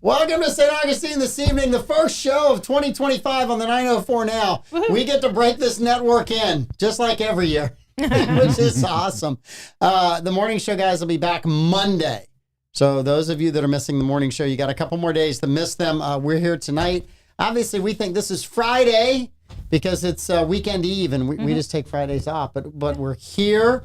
Welcome to St. Augustine this evening, the first show of 2025 on the 904 Now. Woo-hoo. We get to break this network in, just like every year, which is awesome. The morning show guys will be back Monday. So those of you that are missing the morning show, you got a couple more days to miss them. We're here tonight. Obviously, we think this is Friday because it's weekend eve, and we just take Fridays off. But we're here.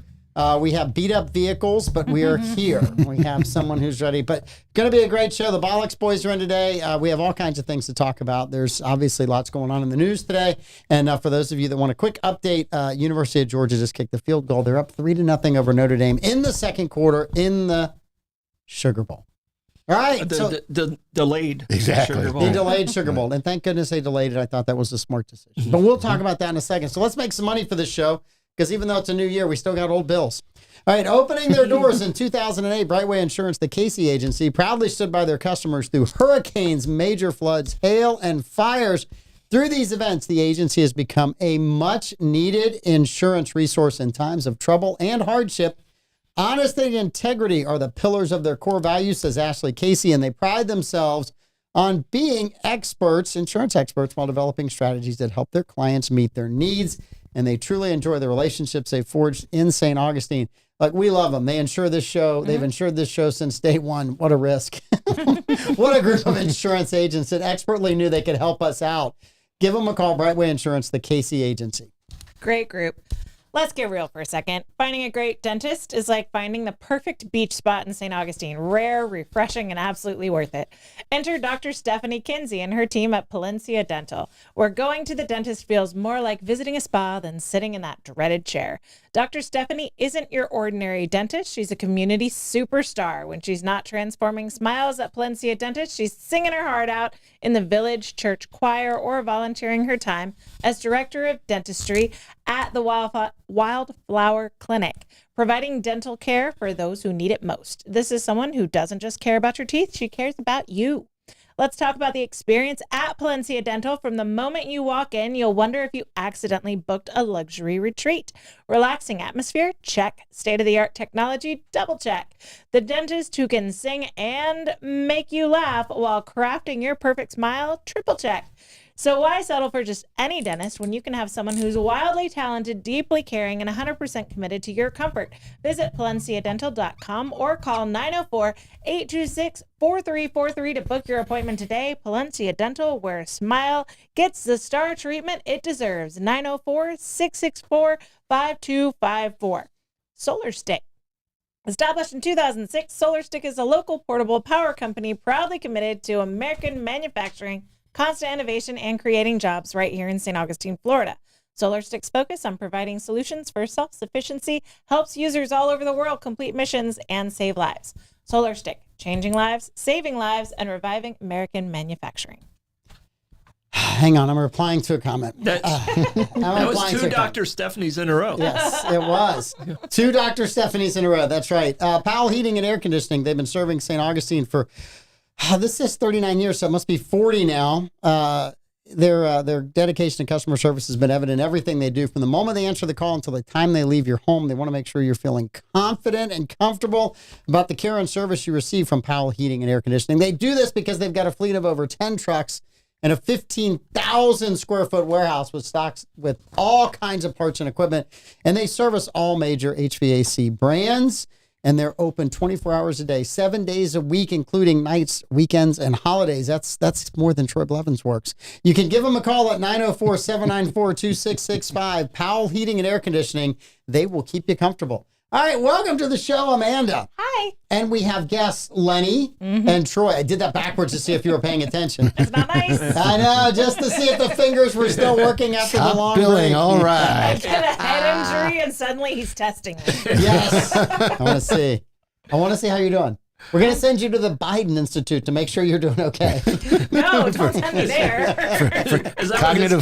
We have beat up vehicles, but we are here. We have someone who's ready. But going to be a great show. The Bollocks boys are in today. We have all kinds of things to talk about. There's obviously lots going on in the news today. And for those of you that want a quick update, University of Georgia just kicked the field goal. They're up 3-0 over Notre Dame in the second quarter in the Sugar Bowl. All right. The delayed Sugar Bowl. The delayed Sugar Bowl. And thank goodness they delayed it. I thought that was a smart decision. But we'll talk about that in a second. So let's make some money for this show. Because even though it's a new year, we still got old bills. All right, opening their doors in 2008, Brightway Insurance, the Casey agency, proudly stood by their customers through hurricanes, major floods, hail, and fires. Through these events, the agency has become a much-needed insurance resource in times of trouble and hardship. Honesty and integrity are the pillars of their core values, says Ashley Casey, and they pride themselves on being experts, insurance experts, while developing strategies that help their clients meet their needs. And they truly enjoy the relationships they've forged in St. Augustine. Like, we love them. They insure this show. They've insured this show since day one. What a risk. What a group of insurance agents that expertly knew they could help us out. Give them a call, Brightway Insurance, the Casey agency. Great group. Let's get real for a second. Finding a great dentist is like finding the perfect beach spot in St. Augustine. Rare, refreshing, and absolutely worth it. Enter Dr. Stephanie Kinsey and her team at Palencia Dental, where going to the dentist feels more like visiting a spa than sitting in that dreaded chair. Dr. Stephanie isn't your ordinary dentist. She's a community superstar. When she's not transforming smiles at Palencia Dentist, she's singing her heart out in the village church choir or volunteering her time as director of dentistry at the Wildflower Clinic, providing dental care for those who need it most. This is someone who doesn't just care about your teeth, she cares about you. Let's talk about the experience at Palencia Dental. From the moment you walk in, you'll wonder if you accidentally booked a luxury retreat. Relaxing atmosphere? Check. State-of-the-art technology? Double check. The dentist who can sing and make you laugh while crafting your perfect smile? Triple check. So why settle for just any dentist when you can have someone who's wildly talented, deeply caring, and 100% committed to your comfort? Visit PalenciaDental.com or call 904-826-4343 to book your appointment today. Palencia Dental, where a smile gets the star treatment it deserves. 904-664-5254. Solar Stick. Established in 2006, Solar Stick is a local portable power company proudly committed to American manufacturing, constant innovation, and creating jobs right here in St. Augustine, Florida. SolarStick's focus on providing solutions for self-sufficiency helps users all over the world complete missions and save lives. SolarStick, changing lives, saving lives, and reviving American manufacturing. Hang on, I'm replying to a comment. That was two Dr. Stephanies in a row. Yes, it was. Two Dr. Stephanies in a row. That's right. Powell Heating and Air Conditioning, they've been serving St. Augustine for this is 39 years, so it must be 40 now. Their dedication to customer service has been evident in everything they do. From the moment they answer the call until the time they leave your home, they want to make sure you're feeling confident and comfortable about the care and service you receive from Powell Heating and Air Conditioning. They do this because they've got a fleet of over 10 trucks and a 15,000 square foot warehouse with stocks with all kinds of parts and equipment. And they service all major HVAC brands. And they're open 24 hours a day, 7 days a week, including nights, weekends, and holidays. That's more than Troy Blevins works. You can give them a call at 904-794-2665. Powell Heating and Air Conditioning. They will keep you comfortable. All right, welcome to the show, Amanda. Hi. And we have guests Lenny and Troy. I did that backwards to see if you were paying attention. That's not nice. I know, just to see if the fingers were still working after the long billing, break. all right. I get a head injury and suddenly he's testing me. Yes. I want to see how you're doing. We're going to send you to the Biden Institute to make sure you're doing okay. No, don't send me there. Is that what his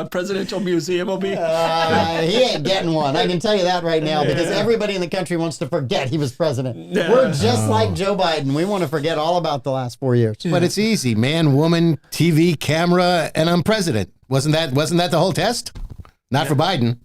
presidential museum will be? He ain't getting one. I can tell you that right now because everybody in the country wants to forget he was president. We're just like Joe Biden. We want to forget all about the last 4 years. But it's easy. Man, woman, TV, camera, and I'm president. Wasn't that the whole test? Not for Biden.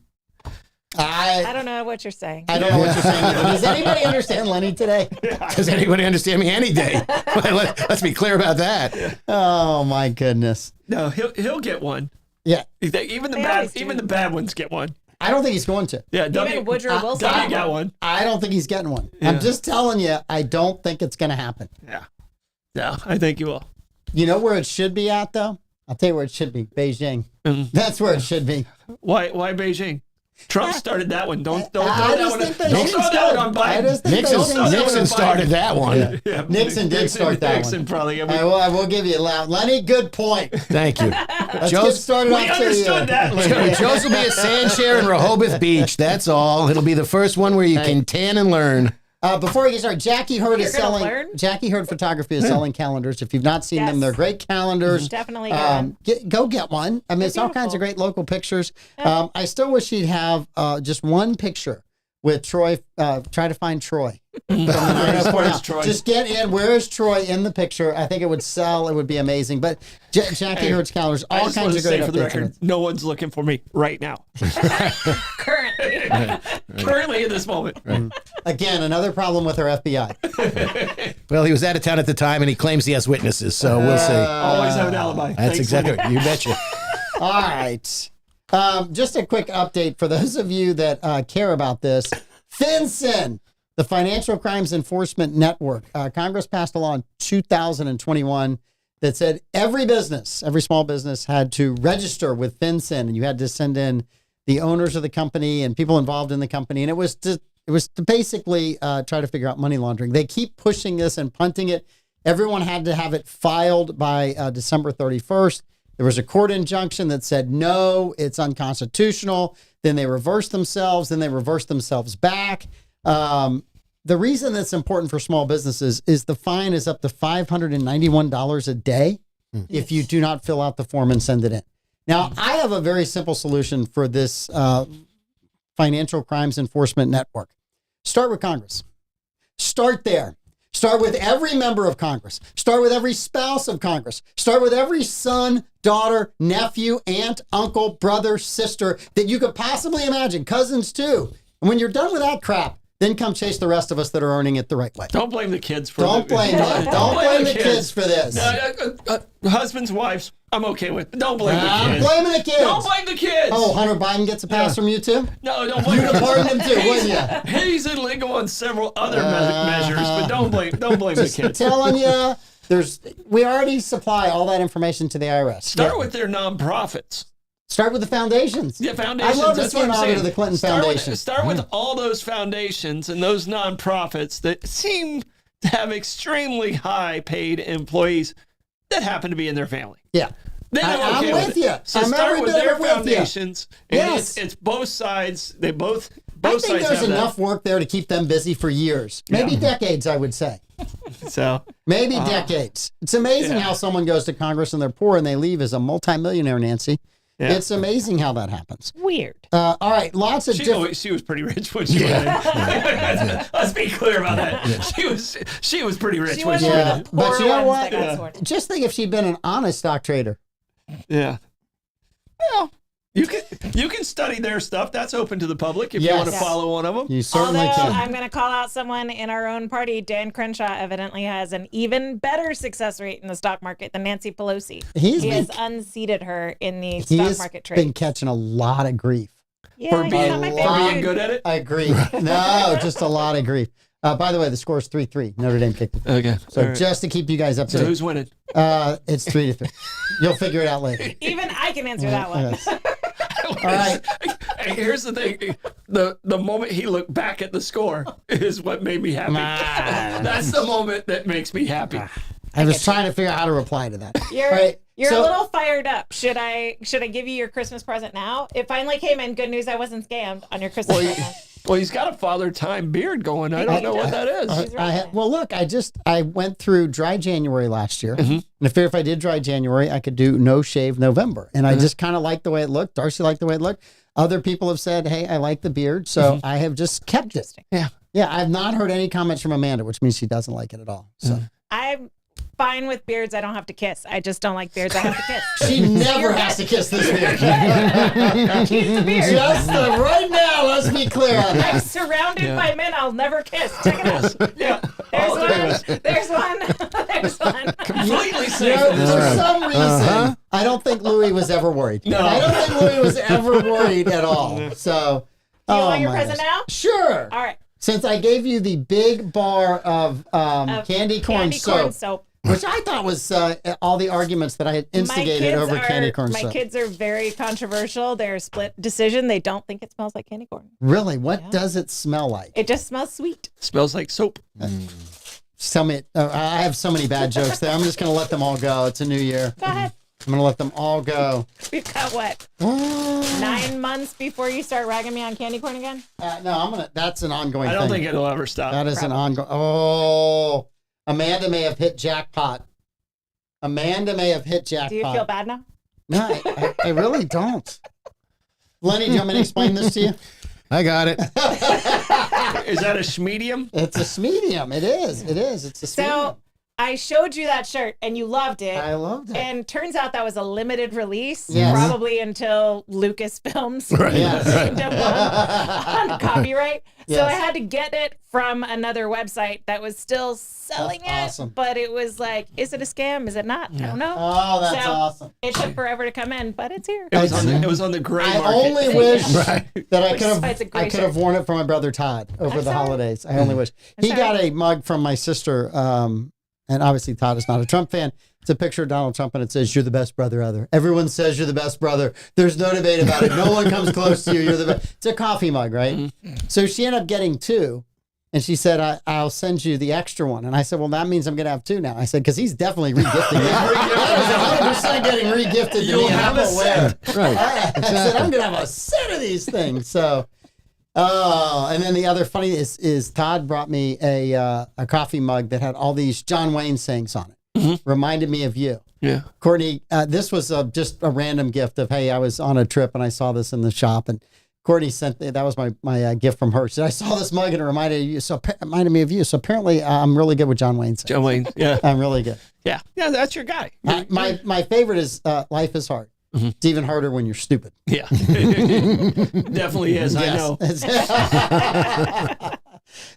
I don't know what you're saying. I don't know what you're saying either. Does anybody understand Lenny today? Does anybody understand me any day? Let's be clear about that. Oh my goodness. No, he'll get one. Yeah. Even They always do. the bad ones get one. I don't think he's going to. Yeah, Even Woodrow Wilson. W got one. I don't think he's getting one. Yeah. I'm just telling you, I don't think it's going to happen. Yeah. Yeah, I think you will. You know where it should be at, though? I'll tell you where it should be. Beijing. That's where it should be. Why Beijing? Trump started that one. Don't throw I that just one. think they Don't should throw that start. one on I Biden. just think Nixon, they should start. Nixon started that one. Yeah. Nixon did start that Nixon one. probably. I will give you a loud. Lenny, good point. Thank you. Let's get Joe's, started We off to understood that. Joe's will be a sand share in Rehoboth Beach. That's all. It'll be the first one where you can tan and learn. Before we get started, Jackie Hurd is You're gonna selling. learn? Jackie Hurd Photography is selling calendars. If you've not seen them, Yes. they're great calendars. Definitely get Go get one. I mean, it's all kinds of great local pictures. I still wish he'd have just one picture with Troy. Try to find Troy. Where's Troy? Just get in. Where is Troy in the picture? I think it would sell. It would be amazing. But Jackie Hurd's calendars, I all just kinds want of to great say for the updates. record, no one's looking for me right now. currently. Currently in this moment. Again, another problem with our FBI. Well, he was out of town at the time, and he claims he has witnesses, so we'll see. Always have an alibi. That's Thanks, exactly Lenny. right. You betcha. All right. Just a quick update for those of you that care about this. FinCEN, the Financial Crimes Enforcement Network. Congress passed a law in 2021 that said every small business had to register with FinCEN, and you had to send in the owners of the company and people involved in the company. And it was to basically try to figure out money laundering. They keep pushing this and punting it. Everyone had to have it filed by December 31st. There was a court injunction that said, no, it's unconstitutional. Then they reversed themselves. Then they reversed themselves back. The reason that's important for small businesses is the fine is up to $591 a day if you do not fill out the form and send it in. Now, I have a very simple solution for this Financial Crimes Enforcement Network. Start with Congress. Start there. Start with every member of Congress. Start with every spouse of Congress. Start with every son, daughter, nephew, aunt, uncle, brother, sister that you could possibly imagine, cousins too. And when you're done with that crap, then come chase the rest of us that are earning it the right way. Don't blame the kids for Don't blame them. Don't blame the kids for this. Husbands, wives, I'm okay with. Don't blame the I'm kids. blaming the kids. Don't blame the kids. Oh, Hunter Biden gets a pass from you too? No, don't blame You'd have pardoned him too, wouldn't you? He's illegal on several other measures, but don't blame the kids. Telling you, we already supply all that information to the IRS. Start with their nonprofits. Start with the foundations. Yeah, foundations. I'd love to That's see what an I'm audit saying. of the Clinton Start Foundation. Start with all those foundations and those nonprofits that seem to have extremely high paid employees that happen to be in their family. Yeah. Then I'm okay with it. you. So I'm start every with bit their of it with you. foundations. And Yes. it's both sides. They both I think sides there's have enough work there to keep them busy for years. Maybe decades, I would say. that. So Maybe decades. It's amazing how someone goes to Congress and they're poor and they leave as a multimillionaire, Nancy. yeah. It's amazing how that happens. Weird. All right, lots of different... She was pretty rich when she went in. Let's be clear about that. She was pretty rich She when she wasn't went Yeah, in. one of the poor but you know ones what? that got sworn in. Just think if she'd been an honest stock trader. Yeah. Well, you can study their stuff. That's open to the public if you Yes. want to follow one of them. You certainly Although can. I'm going to call out someone in our own party, Dan Crenshaw evidently has an even better success rate in the stock market than Nancy Pelosi. He's He been- has unseated her in the He stock has market been trade. catching a lot of grief. Yeah, For he's being, not my for favorite being dude. good at it. I agree. No, just a lot of grief. By the way, the score is 3-3. Notre Dame kicked it. Okay. So just to keep you guys up to So date, who's winning? it's 3-3. You'll figure it out later. Even I can answer that one. Yes. All right. Hey, here's the thing. The moment he looked back at the score is what made me happy. That's the moment that makes me happy. I was trying to figure out how to reply to that. You're All right, you're so- a little fired up. Should I give you your Christmas present now? It finally came in. Good news, I wasn't scammed on your Christmas present. Well, he's got a Father Time beard going. I don't know what that is. He's right. Well, look, I went through dry January last year. And I figured if I did dry January, I could do no shave November. And I just kind of liked the way it looked. Darcy liked the way it looked. Other people have said, hey, I like the beard. So I have just kept it. Yeah. Yeah, I've not heard any comments from Amanda, which means she doesn't like it at all. So fine with beards I don't have to kiss. I just don't like beards I have to kiss. She never has to kiss this beard. Keep the beard. Just right now, let's be clear on I'm that. surrounded by men I'll never kiss. Check it out. Yeah. There's All three of us. one. There's one. There's one. Completely You safe. know, for some reason, I don't think Louis was ever worried. No. I don't think Louis was ever worried at all. So, Do you want your my present goodness. now? Sure. All right. Since I gave you the big bar of candy corn soap, which I thought was all the arguments that I had instigated over candy corn my soap. kids are very controversial. They're a split decision. They don't think it smells like candy corn. Really? What does it smell like? It just smells sweet. Smells like soap. Just tell me. I have so many bad jokes there. I'm just going to let them all go. It's a new year. Go ahead. I'm going to let them all go. We've got what? 9 months before you start ragging me on candy corn again? No, that's an ongoing I thing. don't think it'll ever stop. That is an ongoing. Oh, Amanda may have hit jackpot. Amanda may have hit jackpot. Do you feel bad now? No, I really don't. Lenny, do you want me to explain this to you? I got it. Is that a medium? It's a medium. It is. It is. It's a medium. So I showed you that shirt and you loved it. I loved it. And turns out that was a limited release, Yes. probably until Lucasfilms Yes. signed up on copyright. So Yes. I had to get it from another website that was still selling That's it. awesome. But it was like, is it a scam? Is it not? I don't know. Oh, that's So awesome. It took forever to come in, but it's here. It was on the gray I market. only wish that I Which could is why it's a have great I could have shirt. worn it for my brother Todd over I'm the sorry. holidays. I only wish. He sorry. got a mug from my sister, and obviously Todd is not a Trump fan. It's a picture of Donald Trump, and it says, "You're the best brother ever." Everyone says you're the best brother. There's no debate about it. No one comes close to you. You're the best. It's a coffee mug, right? So she ended up getting two. And she said, I'll send you the extra one. And I said, well, that means I'm going to have two now. I said, because he's definitely regifting me. I was 100% getting regifted to You'll me. and have I'm a aware. set. Right. I said, I'm going to have a set of these things. So, and then the other funny is Todd brought me a coffee mug that had all these John Wayne sayings on it. Reminded me of you. Yeah. Courtney, this was just a random gift of, hey, I was on a trip and I saw this in the shop, and Courtney sent that was my gift from her. She said, I saw this mug and it reminded you. So it reminded me of you. So apparently I'm really good with John Wayne. John Wayne. Yeah. I'm really good. Yeah. Yeah. That's your guy. My favorite is Life is Hard. It's even harder when you're stupid. Yeah. Definitely is. I know.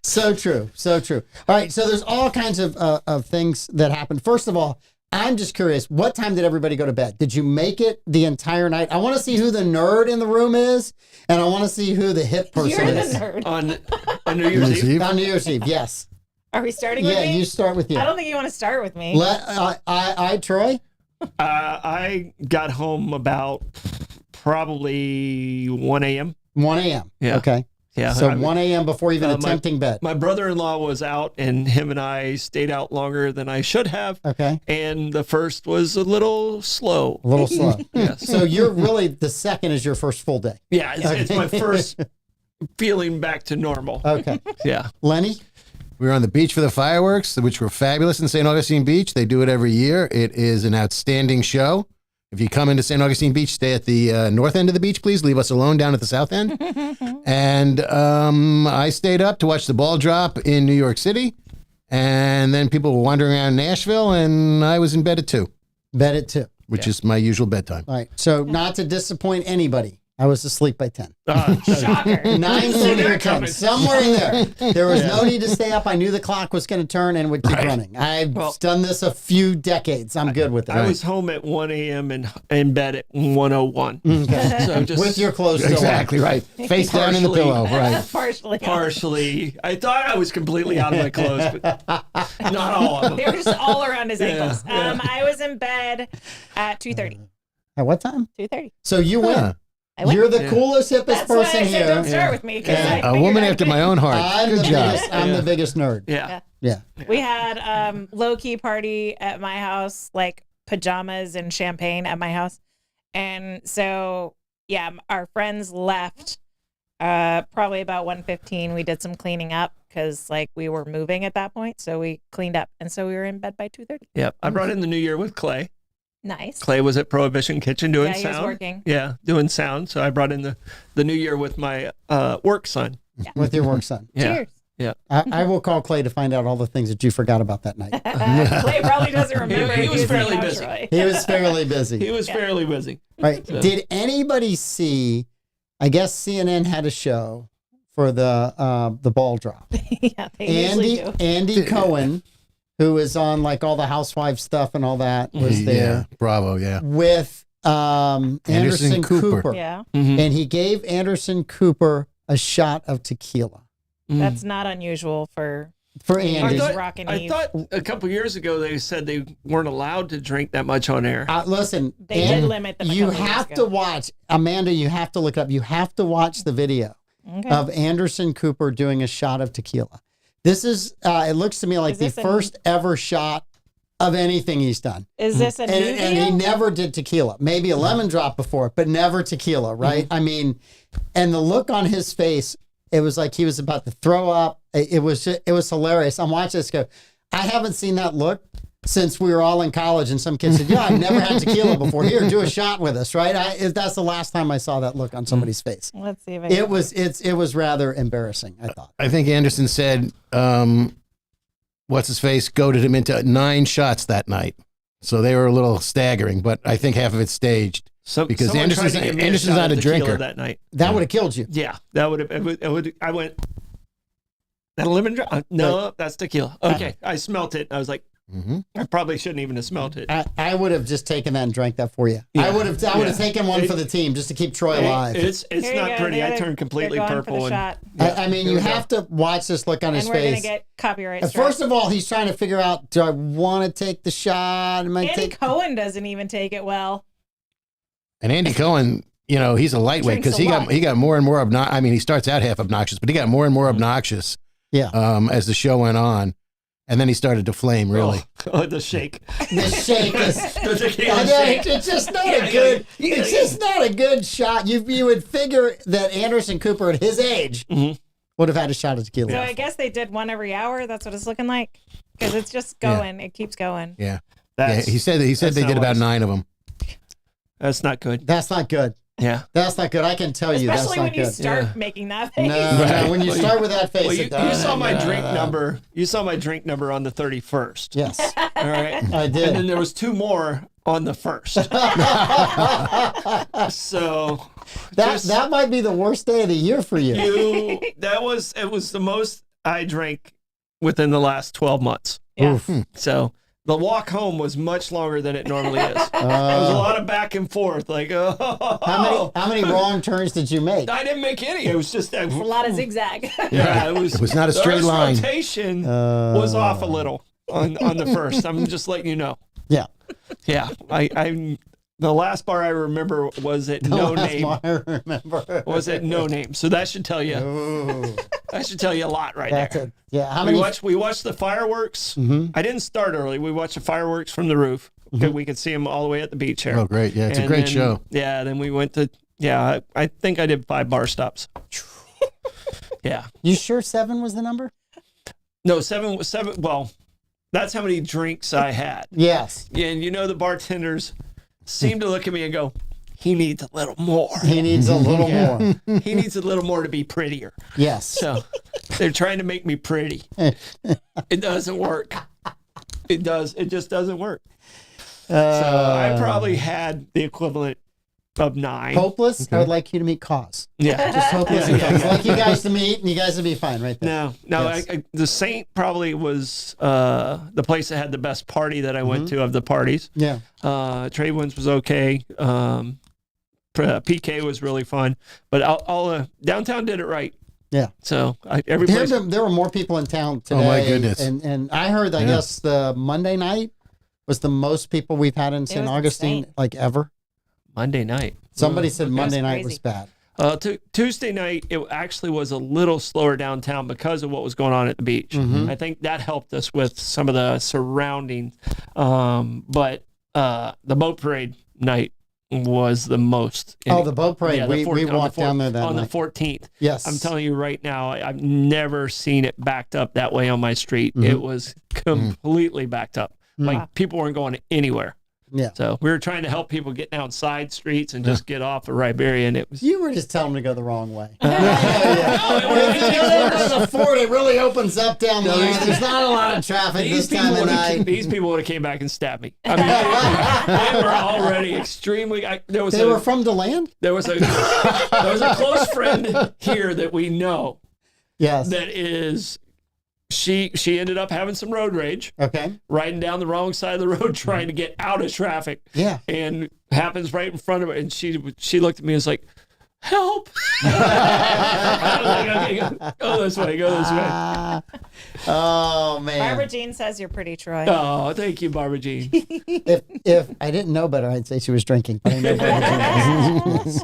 So true. So true. All right. So there's all kinds of things that happen. First of all, I'm just curious, what time did everybody go to bed? Did you make it the entire night? I want to see who the nerd in the room is, and I want to see who the hip person You're the is. nerd. On New Year's Eve. On New Year's Eve, yes. Are we starting with Yeah, me? you start with you. I don't think you want to start with me. Troy? I got home about probably 1 a.m. 1 a.m. Yeah. Okay. Yeah. So I mean, 1 a.m. before even my- attempting bed. My brother-in-law was out, and him and I stayed out longer than I should have. Okay. And the first was a little slow. A little slow. Yes. So you're really, the second is your first full day. Yeah, it's my first feeling back to normal. Okay. Yeah. Lenny? We were on the beach for the fireworks, which were fabulous in St. Augustine Beach. They do it every year. It is an outstanding show. If you come into St. Augustine Beach, stay at the north end of the beach, please. Leave us alone down at the south end. And I stayed up to watch the ball drop in New York City. And then people were wandering around Nashville, and I was in bed at 2, Bed at 2. which is my usual bedtime. All right. So not to disappoint anybody, I was asleep by 10. Shocker. 9:30 or 10, coming. somewhere in there. There was no need to stay up. I knew the clock was going to turn and would keep running. I've done this a few decades. I'm good with it. I was home at 1 a.m. and in bed at 1:01. So just With your clothes still Exactly right. Face down in the Partially. pillow. Right. Partially. partially. I thought I was completely out of my clothes, but not all of them. They were just all around his ankles. yeah. I was in bed at 2:30. At what time? 2:30. So you win. Huh. I went. You're the coolest, hippest That's why I person said don't here. start with me. 'Cause Yeah. I A figured woman I'd after be- my own heart. I'm Good the job. biggest. I'm the biggest nerd. Yeah. Yeah. We had low-key party at my house, like pajamas and champagne at my house. And so, yeah, our friends left probably about 1:15. We did some cleaning up because like we were moving at that point. So we cleaned up. And so we were in bed by 2:30. Yep. I brought in the new year with Clay. Nice. Clay was at Prohibition Kitchen doing Yeah, he was sound. working. Yeah, doing sound. So I brought in the new year with my work son. With your work son. Yeah. Cheers. Yeah. I will call Clay to find out all the things that you forgot about that night. Clay probably doesn't remember. He was fairly in busy. Troy. He was fairly busy. He was fairly busy. Right. So- Did anybody see, I guess CNN had a show for the ball drop. Yeah, they usually do. Andy Cohen, who is on like all the housewife stuff and all that, was there Yeah, Bravo, yeah. with Anderson Cooper. Yeah, Mhm. And he gave Anderson Cooper a shot of tequila that's not unusual for Andy. He's rocking I Eve. thought a couple years ago they said they weren't allowed to drink that much on air. Listen, They did limit them a you couple years have ago. to watch, Amanda, you have to look up, you have to watch the video Okay. of Anderson Cooper doing a shot of tequila. This is, it looks to me like Is the this first ever shot of anything he's done. Is this a new And he deal? never did tequila. Maybe a lemon drop before, but never tequila, right? I mean, and the look on his face, it was like he was about to throw up. It was hilarious. I'm watching this go, I haven't seen that look since we were all in college, and some kids said, yeah, I've never had tequila before. Here, do a shot with us, right? That's the last time I saw that look on somebody's face. Let's see if It was rather embarrassing, I thought. I think Anderson said, what's his face, goaded him into 9 shots that night. So they were a little staggering, but I think half of it's staged. Because Someone tried Anderson's to give me Anderson's shot not of a tequila drinker. that night. That would have killed you. Yeah, that would have. I went. That a lemon drop? No, that's tequila. Okay, I smelt it. I was like, I probably shouldn't even have smelt it. I would have just taken that and drank that for you. Yeah. I would have taken one for the team just to keep Troy alive. It's Here you not go. pretty. I They're- turned completely they're going for purple. the And, shot. I mean, Here you we go. have to watch this look on his And we're going face. to get copyright And strike. first of all, he's trying to figure out, do I want to take the shot? Am I Andy take? Cohen doesn't even take it well. And Andy Cohen, he's a lightweight Drinks because a lot. he got more and more obnoxious. I mean, he starts out half obnoxious, but he got more and more obnoxious Yeah. as the show went on. And then he started to flame, really. Oh, the shake. The shake is. The tequila I know, shake. it's just not Yeah, a good. yeah, It's yeah. just not a good shot. You would figure that Anderson Cooper at his age would have had a shot of tequila. So I guess they did one every hour. That's what it's looking like. Because it's just going. It keeps going. Yeah. That's, He said they that's did not about wise. 9 of them. That's not good. That's not good. Yeah. That's not good. I can tell you that's Especially not when you good. start Yeah. making that face. No, when you start with that face, Well, you it does. saw my drink number. You saw my drink number on the 31st. Yes, All right. I And then did. there was 2 more on the 1st. So That might be the worst day of the year for you. it was the most I drank within the last 12 months. Yeah. So the walk home was much longer than it normally is. There was a lot of back and forth. Like, How many wrong turns did you make? I didn't make any. It was just A lot of zigzag. Yeah, It was not a straight the line. rotation was off a little on the first. I'm just letting you know. Yeah. Yeah, I the last bar I remember was at No Last Name. one I remember. Was at No Name. So that should tell you. Ooh, That should tell you a lot right that's there. it. Yeah. How We many? watched the fireworks. Mhm. I didn't start early. We watched the fireworks from the roof. We could see them all the way at the beach here. Oh, great. Yeah, it's a And great then- show. Yeah, then we went to I think I did 5 bar stops. Yeah. You sure 7 was the number? No, 7 was 7. Well, that's how many drinks I had. Yes. Yeah, and the bartenders seem to look at me and go, he needs a little more. He needs a little more. He needs a little more to be prettier. Yes. So they're trying to make me pretty. It doesn't work. It just doesn't work. So I probably had the equivalent of 9. Hopeless. I would like you to meet Cause. Yeah. Just hopeless. and Cause. I'd like you guys to meet, and you guys would be fine right there. No. Yes. The Saint probably was the place that had the best party that I went to of the parties. Yeah. Trade Winds was okay. PK was really fun, but all downtown did it right. Yeah. So every place. There were more people in town today. Oh, my goodness. And I heard, I guess the Monday night was the most people we've had in St. was Augustine insane. like ever. Monday night. Somebody said Monday That's night crazy. was bad. Tuesday night, it actually was a little slower downtown because of what was going on at the beach. I think that helped us with some of the surrounding. But the boat parade night was the most. Oh, the boat parade. Yeah, the we on the walked down there that on night. the 14th. Yes. I'm telling you right now, I've never seen it backed up that way on my street. It was completely backed up. Like people weren't going anywhere. Yeah. So we were trying to help people get down side streets and just get off of Riberia, and it was. You were just telling them to go the wrong way. The Ford, it really opens up down there. There's not a lot of traffic this time of night. These people would have came back and stabbed me. I mean, they were already extremely. They were from DeLand? There was a close friend here that we know. Yes. That is. She ended up having some road rage. Okay. Riding down the wrong side of the road trying to get out of traffic. Yeah. And happens right in front of her. And she looked at me and was like, help. I was like, okay, go this way, go this way. Oh, man. Barbara Jean says you're pretty, Troy. Oh, thank you, Barbara Jean. If I didn't know better, I'd say she was drinking. But I know Barbara Jean does.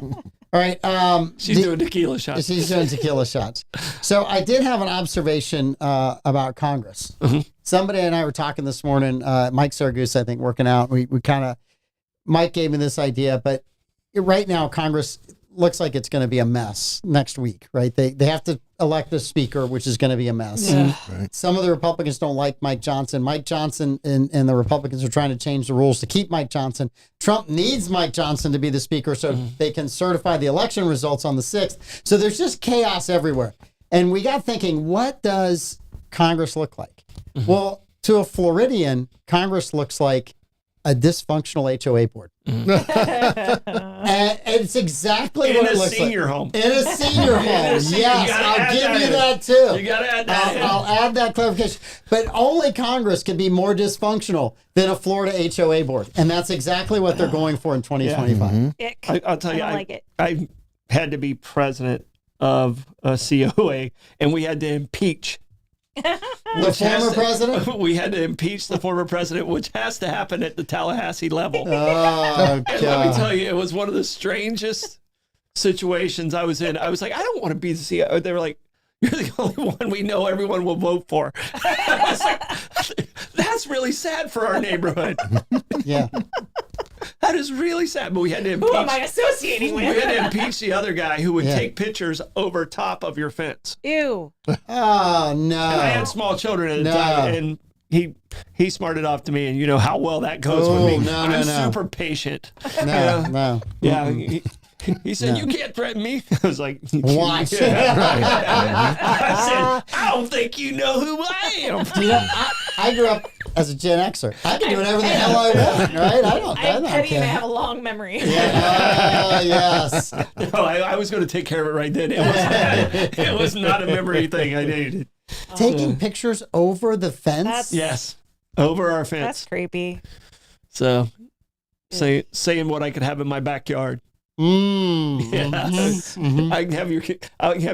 All right. She's doing tequila shots. She's doing tequila shots. So I did have an observation about Congress. Mm-hmm. Somebody and I were talking this morning, Mike Saragus, I think, working out. We kind of, Mike gave me this idea, but right now Congress looks like it's going to be a mess next week, right? They have to elect a speaker, which is going to be a mess. Yeah. Right. Some of the Republicans don't like Mike Johnson. Mike Johnson and the Republicans are trying to change the rules to keep Mike Johnson. Trump needs Mike Johnson to be the speaker so they can certify the election results on the 6th. So there's just chaos everywhere. And we got thinking, what does Congress look like? Well, to a Floridian, Congress looks like a dysfunctional HOA board. And it's exactly what it looks like. In a senior home. Yes, I'll give you that too. You got to add that. I'll add that clarification. But only Congress can be more dysfunctional than a Florida HOA board. And that's exactly what they're going for in 2025. I'll tell you, I don't like it. I had to be president of a COA, and we had to impeach The former president? We had to impeach the former president, which has to happen at the Tallahassee level. Oh, And let me tell you, it was one of the strangest situations I was in. I was like, I don't want to be the CEO. They were like, you're the only one we know everyone will vote for. I was like, that's really sad for our neighborhood. Yeah. That is really sad. But we had to impeach. Who am I associating with? We had to impeach the other guy who would take pictures over top of your fence. Ew. Oh, no. And I had small children at the time, and he smarted off to me, and you know how well that goes with me. I'm super patient. No. Yeah. He said, you can't threaten me. I was like, watch. I said, I don't think you know who I am. You know, I grew up as a Gen Xer. I can do whatever the hell I want, right? I don't Petty and I have a long memory. Yes. No, I was going to take care of it right then. It was not a memory thing I needed. Taking pictures over the fence? Yes. Over our fence. That's creepy. So, saying what I could have in my backyard. Yes. I can have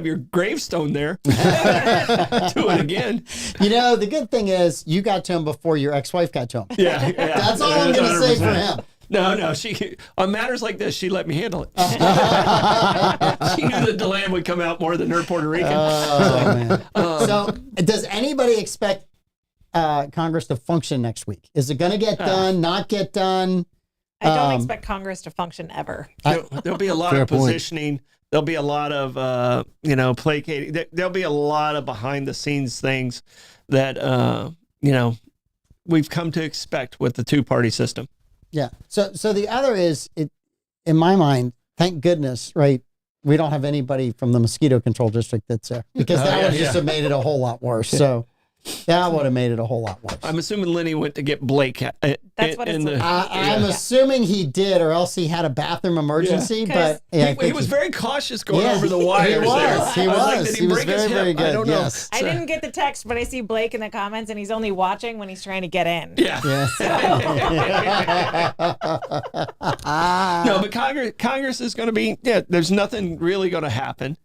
your gravestone there. Do it again. You know, the good thing is you got to him before your ex-wife got to him. Yeah. That's all I'm going to say for him. No. She on matters like this, she let me handle it. She knew that DeLand would come out more than her Puerto Rican. Oh, man. So, does anybody expect Congress to function next week? Is it going to get done? Not get done? I don't expect Congress to function ever. There'll be a lot of positioning. There'll be a lot of, placating. There'll be a lot of behind the scenes things that, we've come to expect with the two-party system. Yeah. So the other is, in my mind, thank goodness, right? We don't have anybody from the mosquito control district that's there, because that would just have made it a whole lot worse. So that would have made it a whole lot worse. I'm assuming Lenny went to get Blake. That's what it's like. I'm assuming he did, or else he had a bathroom emergency. But he was very cautious going over the wires. He was. He was very, very good. I don't know. Yes. I didn't get the text, but I see Blake in the comments, and he's only watching when he's trying to get in. Yeah. No, but Congress is going to be. Yeah, there's nothing really going to happen.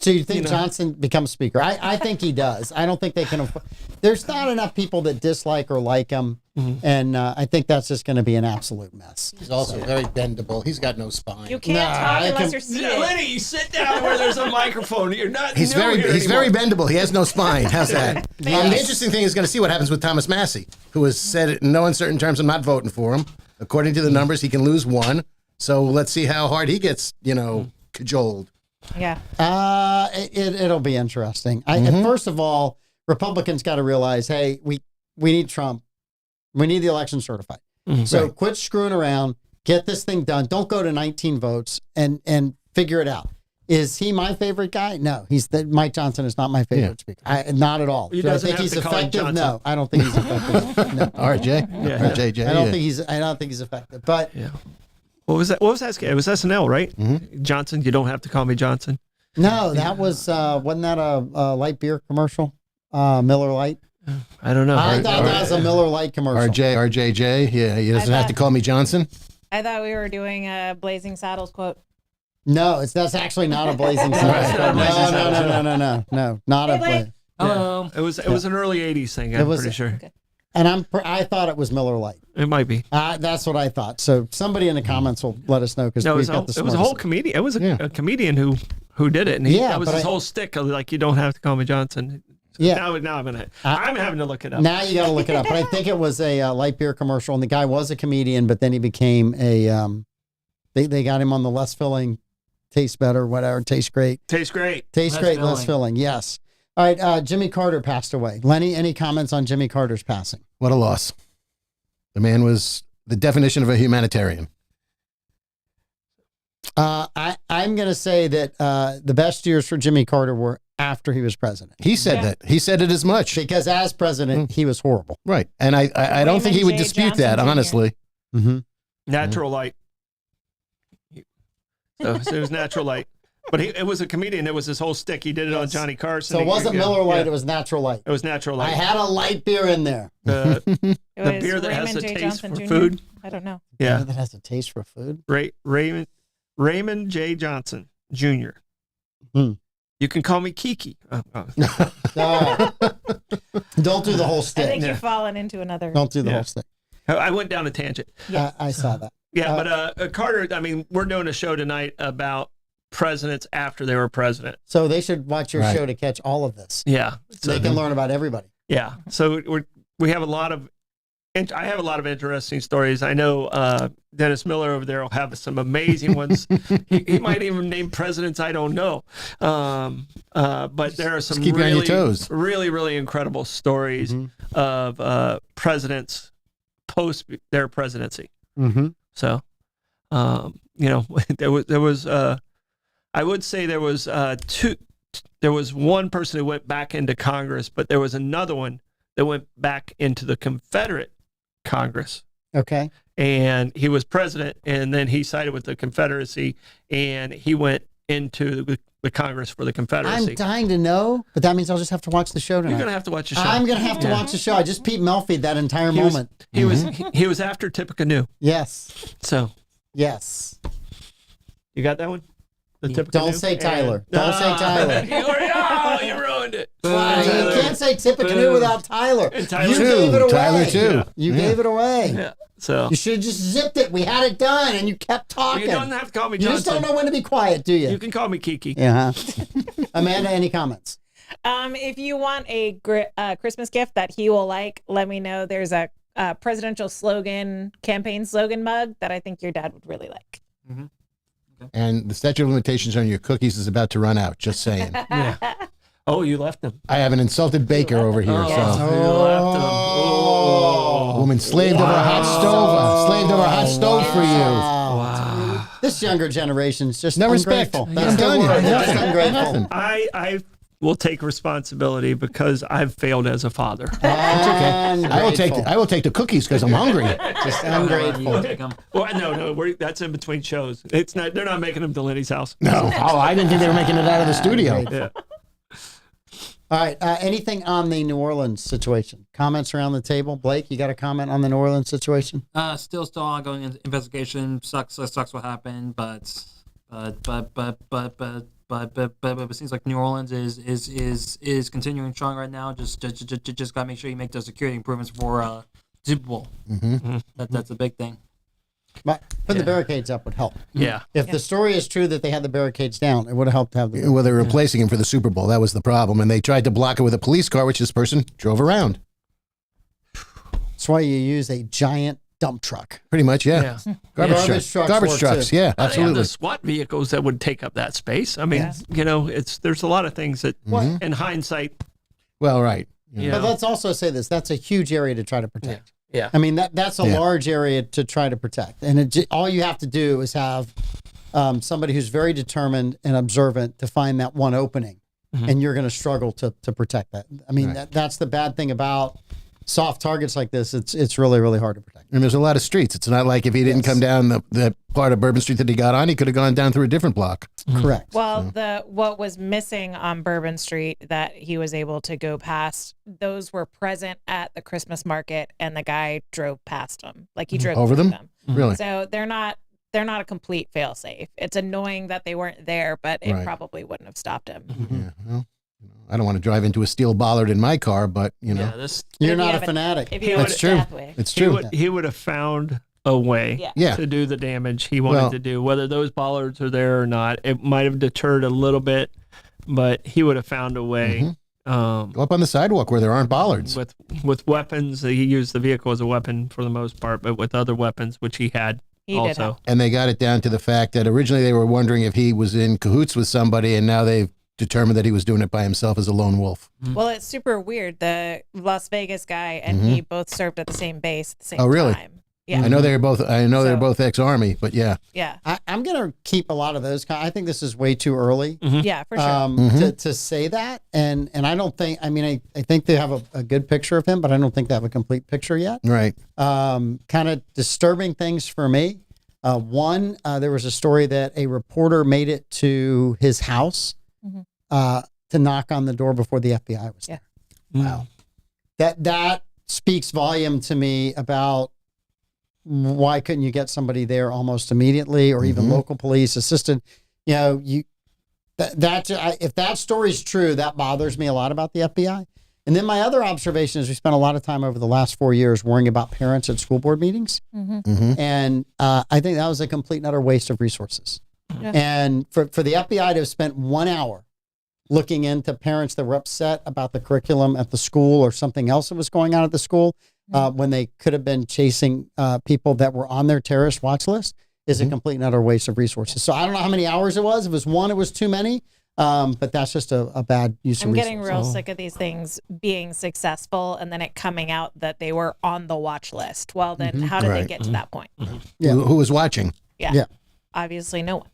So you think Johnson becomes speaker? I think he does. I don't think they can. There's not enough people that dislike or like him, and I think that's just going to be an absolute mess. He's also very bendable. He's got no spine. You can't talk unless you're seated. Lenny, you sit down where there's a microphone. You're not. He's very bendable. He has no spine. How's that? The interesting thing is going to see what happens with Thomas Massey, who has said in no uncertain terms, I'm not voting for him. According to the numbers, he can lose one. So let's see how hard he gets, cajoled. Yeah. It'll be interesting. First of all, Republicans got to realize, hey, we need Trump. We need the election certified. So Right. quit screwing around. Get this thing done. Don't go to 19 votes and figure it out. Is he my favorite guy? No, Mike Johnson is not my favorite speaker. Not at all. He Do I doesn't think have he's to call him effective? Johnson. No, I don't think he's effective. No. RJ? Yeah. RJJ, I don't yeah. think he's effective. But Yeah. What was that? What was that? It was SNL, right? Johnson. You don't have to call me Johnson. no, that was wasn't that a light beer commercial? Miller Lite. I don't know. I thought that was a Miller Lite commercial. RJJ, yeah, he doesn't have to call me Johnson. I thought we were doing a Blazing Saddles quote. No, that's actually not a Blazing Saddles. No, not a Blazing. Hello. It was an early '80s thing. I'm pretty sure. Okay. And I thought it was Miller Lite. It might be. That's what I thought. So somebody in the comments will let us know because No, it we've was, got the it was a whole smartest- comedian. It was a comedian who did it, and Yeah, that was but his whole stick. Like, you don't have to call me Johnson. Yeah. Now I'm having to look it up. Now you got to look it up. But I think it was a light beer commercial, and the guy was a comedian, but then he became a. They got him on the less filling, tastes better, whatever, tastes great, Tastes great. less filling. Yes. All right. Jimmy Carter passed away. Lenny, any comments on Jimmy Carter's passing? What a loss. The man was the definition of a humanitarian. I'm going to say that the best years for Jimmy Carter were after he was president. He said that. He said it as much. Because as president, he was horrible. Right. And I don't think he would J. dispute Johnson that, Jr. honestly. Mm-hmm. Natural light. So it was natural light. But it was a comedian. It was his whole stick. He did it on Johnny Carson. So it wasn't Miller Lite, Yeah. it was Natural Light. It was natural light. I had a light beer in there. The It was beer that has Raymond a J. taste Johnson for Jr. food. I don't know. Yeah. That has a taste for food. Raymond J. Johnson Jr. Hmm. You can call me Kiki. All right. Don't do the whole I stick. think you've fallen into another. Don't do the Yeah. whole stick. I went down a tangent. I saw that. Yeah, but Carter, I mean, we're doing a show tonight about presidents after they were president. So they should watch your Right. show to catch all of this. Yeah. So they can learn about everybody. Yeah. So we have a lot of, I have a lot of interesting stories. I know Dennis Miller over there will have some amazing ones. he might even name presidents I don't know. But there are some keep you on your really, toes. really, really incredible stories of presidents post their presidency. Mm-hmm. So, there was I would say there was there was one person who went back into Congress, but there was another one that went back into the Confederate Congress. Okay. And he was president, and then he sided with the Confederacy, and he went into the Congress for the Confederacy. I'm dying to know, but that means I'll just have to watch the show tonight. You're gonna have to watch the show. I'm going to have to watch the show. I just Pete Melfied that entire He was- moment. He was after Tippecanoe. Yes. So Yes. you got that one? The Tippecanoe? Don't say Tyler. Don't say Tyler. You ruined it. You can't say Tippecanoe without Tyler. And Tyler You too. gave it away. Tyler too. You gave it away. Yeah. So You should have just zipped it. We had it done, and you kept talking. you don't have to call me You Johnson. just don't know when to be quiet, do you? You can call me Kiki. Yeah. Amanda, any comments? If you want a Christmas gift that he will like, let me know. There's a presidential campaign slogan mug that I think your dad would really like. And the statute of limitations on your cookies is about to run out. Just saying. Yeah. Oh, you left them. I have an insulted baker over here. Oh, So, you left them. Oh. woman slaved over a hot stove. Slaved over a hot stove for you. Wow. This younger generation's just No respect. ungrateful. I'm That's the telling you. word. Just Nothing. ungrateful. Nothing. I will take responsibility because I've failed as a father. I will take the cookies because I'm hungry. Just ungrateful. Well, no, that's in between shows. It's not. They're not making them to Lenny's house. No. Oh, I didn't think they were making it out of the studio. Yeah. All right. Anything on the New Orleans situation? Comments around the table? Blake, you got a comment on the New Orleans situation? Still ongoing investigation. Sucks what happened, but it seems like New Orleans is continuing strong right now. Just gotta make sure you make those security improvements for Super Bowl. That's a big thing. But putting the barricades up would help. Yeah. If the story is true that they had the barricades down, it would have helped to have the. Well, they were replacing him for the Super Bowl. That was the problem. And they tried to block it with a police car, which this person drove around. That's why you use a giant dump truck. Pretty much, yeah. Garbage trucks Garbage work, trucks, too. yeah, They have absolutely. the SWAT vehicles that would take up that space. I mean, there's a lot of things that, in hindsight, Well, right. you But know, let's also say this: that's a huge area to try to protect. Yeah. I mean, that's a Yeah. large area to try to protect. And all you have to do is have somebody who's very determined and observant to find that one opening. And you're going to struggle to protect that. I mean, that's the bad thing about soft targets like this. It's really, really hard to protect. And there's a lot of streets. It's not like if he didn't come down the part of Bourbon Street that he got on, he could have gone down through a different block. Correct. Well, what was missing on Bourbon Street that he was able to go past, those were present at the Christmas market, and the guy drove past them. Like he drove Over through them? Really? So they're not a complete fail-safe. It's annoying that they weren't there, but it probably wouldn't have stopped him. Yeah. Well, I don't want to drive into a steel bollard in my car, but you know, You're If not you a have fanatic. If you That's true. Pathway. it's true. He would have found a way Yeah. to do the damage he wanted Well- to do. Whether those bollards are there or not, it might have deterred a little bit, but he would have found a way. Go up on the sidewalk where there aren't bollards. With weapons, he used the vehicle as a weapon for the most part, but with other weapons, which he had He did also. have. And they got it down to the fact that originally they were wondering if he was in cahoots with somebody, and now they've determined that he was doing it by himself as a lone wolf. Well, it's super weird. The Las Vegas guy and he both served at the same base at the same Oh, really? time. Yeah. I know they're both. They're So- both ex-army, but yeah. Yeah. I'm going to keep a lot of those. I think this is way too early Yeah, for sure. to say that. And I don't think, I mean, I think they have a good picture of him, but I don't think they have a complete picture yet. Right. Kind of disturbing things for me. One, there was a story that a reporter made it to his house to knock on the door before the FBI was there. Wow. That speaks volume to me about why couldn't you get somebody there almost immediately, or even local police assistant? You know, if that story's true, that bothers me a lot about the FBI. And then my other observation is we spent a lot of time over the last 4 years worrying about parents at school board meetings. And I think that was a complete and utter waste of resources. Yeah. And for the FBI to have spent 1 hour looking into parents that were upset about the curriculum at the school or something else that was going on at the school, when they could have been chasing people that were on their terrorist watch list, is a complete and utter waste of resources. So I don't know how many hours it was. If it was one, it was too many. But that's just a bad use of I'm resources. getting real sick of these things being successful and then it coming out that they were on the watch list. Well, then how did they Right. get to that point? Yeah. Who was watching? Yeah. Obviously, no one.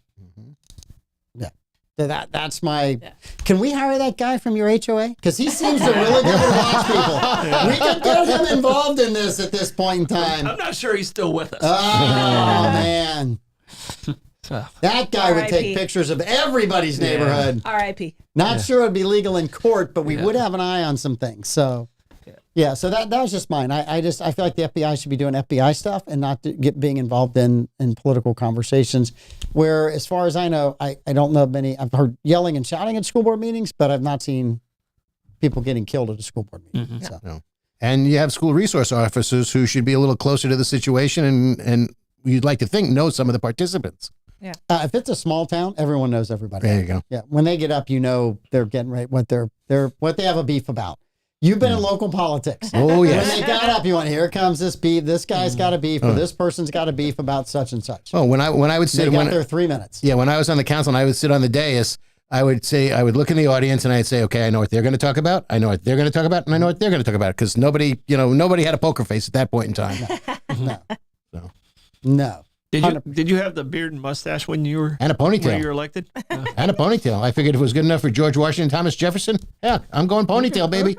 That's my. Can we hire that guy from your HOA? Because he seems to really be able to watch people. We could get him involved in this at this point in time. I'm not sure he's still with us. Oh man, So, that guy would take R.I.P. pictures of everybody's neighborhood. R.I.P. Not sure it'd be legal in court, but we would have an eye on some things. So, yeah. So that was just mine. I feel like the FBI should be doing FBI stuff and not being involved in political conversations. Where, as far as I know, I don't know of many. I've heard yelling and shouting at school board meetings, but I've not seen people getting killed at a school board meeting. So. No. And you have school resource officers who should be a little closer to the situation, and you'd like to think know some of the participants. If it's a small town, everyone knows everybody. There you go. Yeah, when they get up, you know they're getting right what they have a beef about. You've been in local politics. Oh When yes. they got up, you went, here comes this beef. This guy's got a beef, or this person's got a beef about such and such. Oh, when I would They sit got there 3 minutes. yeah, when I was on the council and I would sit on the dais, I would look in the audience and I'd say, okay, I know what they're going to talk about. I know what they're going to talk about, and I know what they're going to talk about, because nobody had a poker face at that point in time. No. did you have the beard and mustache when you were And a when you were ponytail. elected? And a ponytail. I figured if it was good enough for George Washington, Thomas Jefferson, yeah, I'm going ponytail, baby.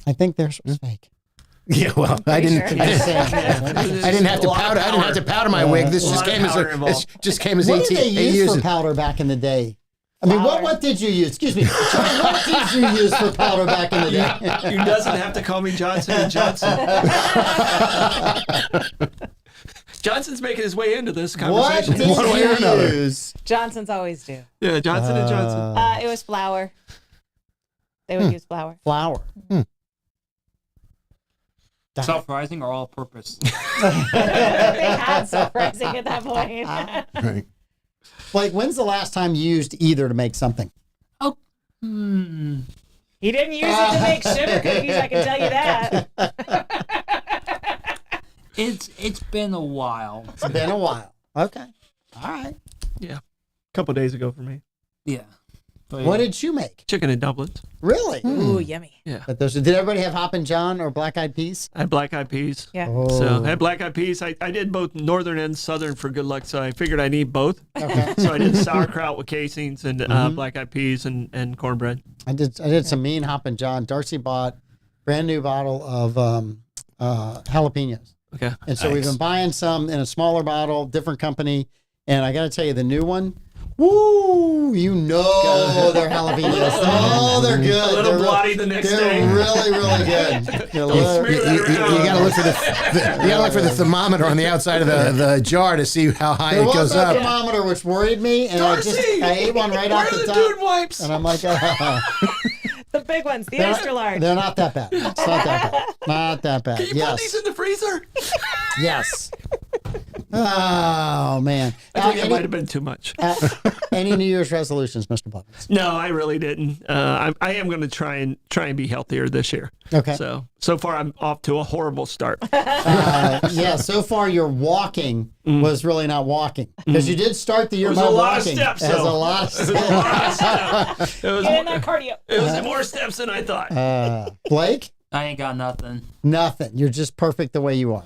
I think theirs was fake. Yeah, well, I didn't sure. have to powder. I didn't have to powder my wig. This just came as involved. just came as What 18 did they 8 use years. for powder back in the day? I mean, what did you use? Excuse me. What did you use for powder back in the day? You doesn't have to call me Johnson and Johnson. Johnson's making his way into this What conversation. did One way or another. you use? Johnson's always do. Yeah, Johnson and Johnson. It was flour. They would use flour. Flour. Self-rising or all-purpose? They had self-rising at that point. Right. Like, when's the last time you used either to make something? He didn't use it to make sugar cookies, I can tell you that. It's been a while. It's been a while. Okay. All right. Yeah, a couple days ago for me. Yeah. What did you make? Chicken and dumplings. Really? Ooh, yummy. Yeah. But those, did everybody have Hoppin' John or Black Eyed Peas? I had black eyed peas. Yeah. So I had black eyed peas. I did both northern and southern for good luck, so I figured I need both. Okay. So I did sauerkraut with casings and black eyed peas and cornbread. I did some mean Hoppin' John. Darcy bought brand new bottle of jalapenos. Okay. And so we've been buying some in a smaller bottle, different company. And I got to tell you, the new one, woo, they're jalapenos. Oh, they're good. A little they're bloody the next they're day. really, really good. You got to look for the thermometer on the outside of the jar to see how high There it was goes no up. thermometer, which worried me. And I ate one right off the top. dude wipes? And I'm like, The big ones, the extra large. they're not that bad. It's not that bad. Not that bad. Can you put these in the freezer? Yes. Oh, man. I think it might have been too much. Any New Year's resolutions, Mr. Blevins? No, I really didn't. I am going to try and be healthier this year. Okay. So far I'm off to a horrible start. Yeah, so far your walking was really not walking. Because you did start the year It was by a lot walking. of steps, It was a though. lot of It was a steps. lot of steps. It was, Get in that cardio. it was more steps than I thought. Blake? I ain't got nothing. Nothing. You're just perfect the way you are.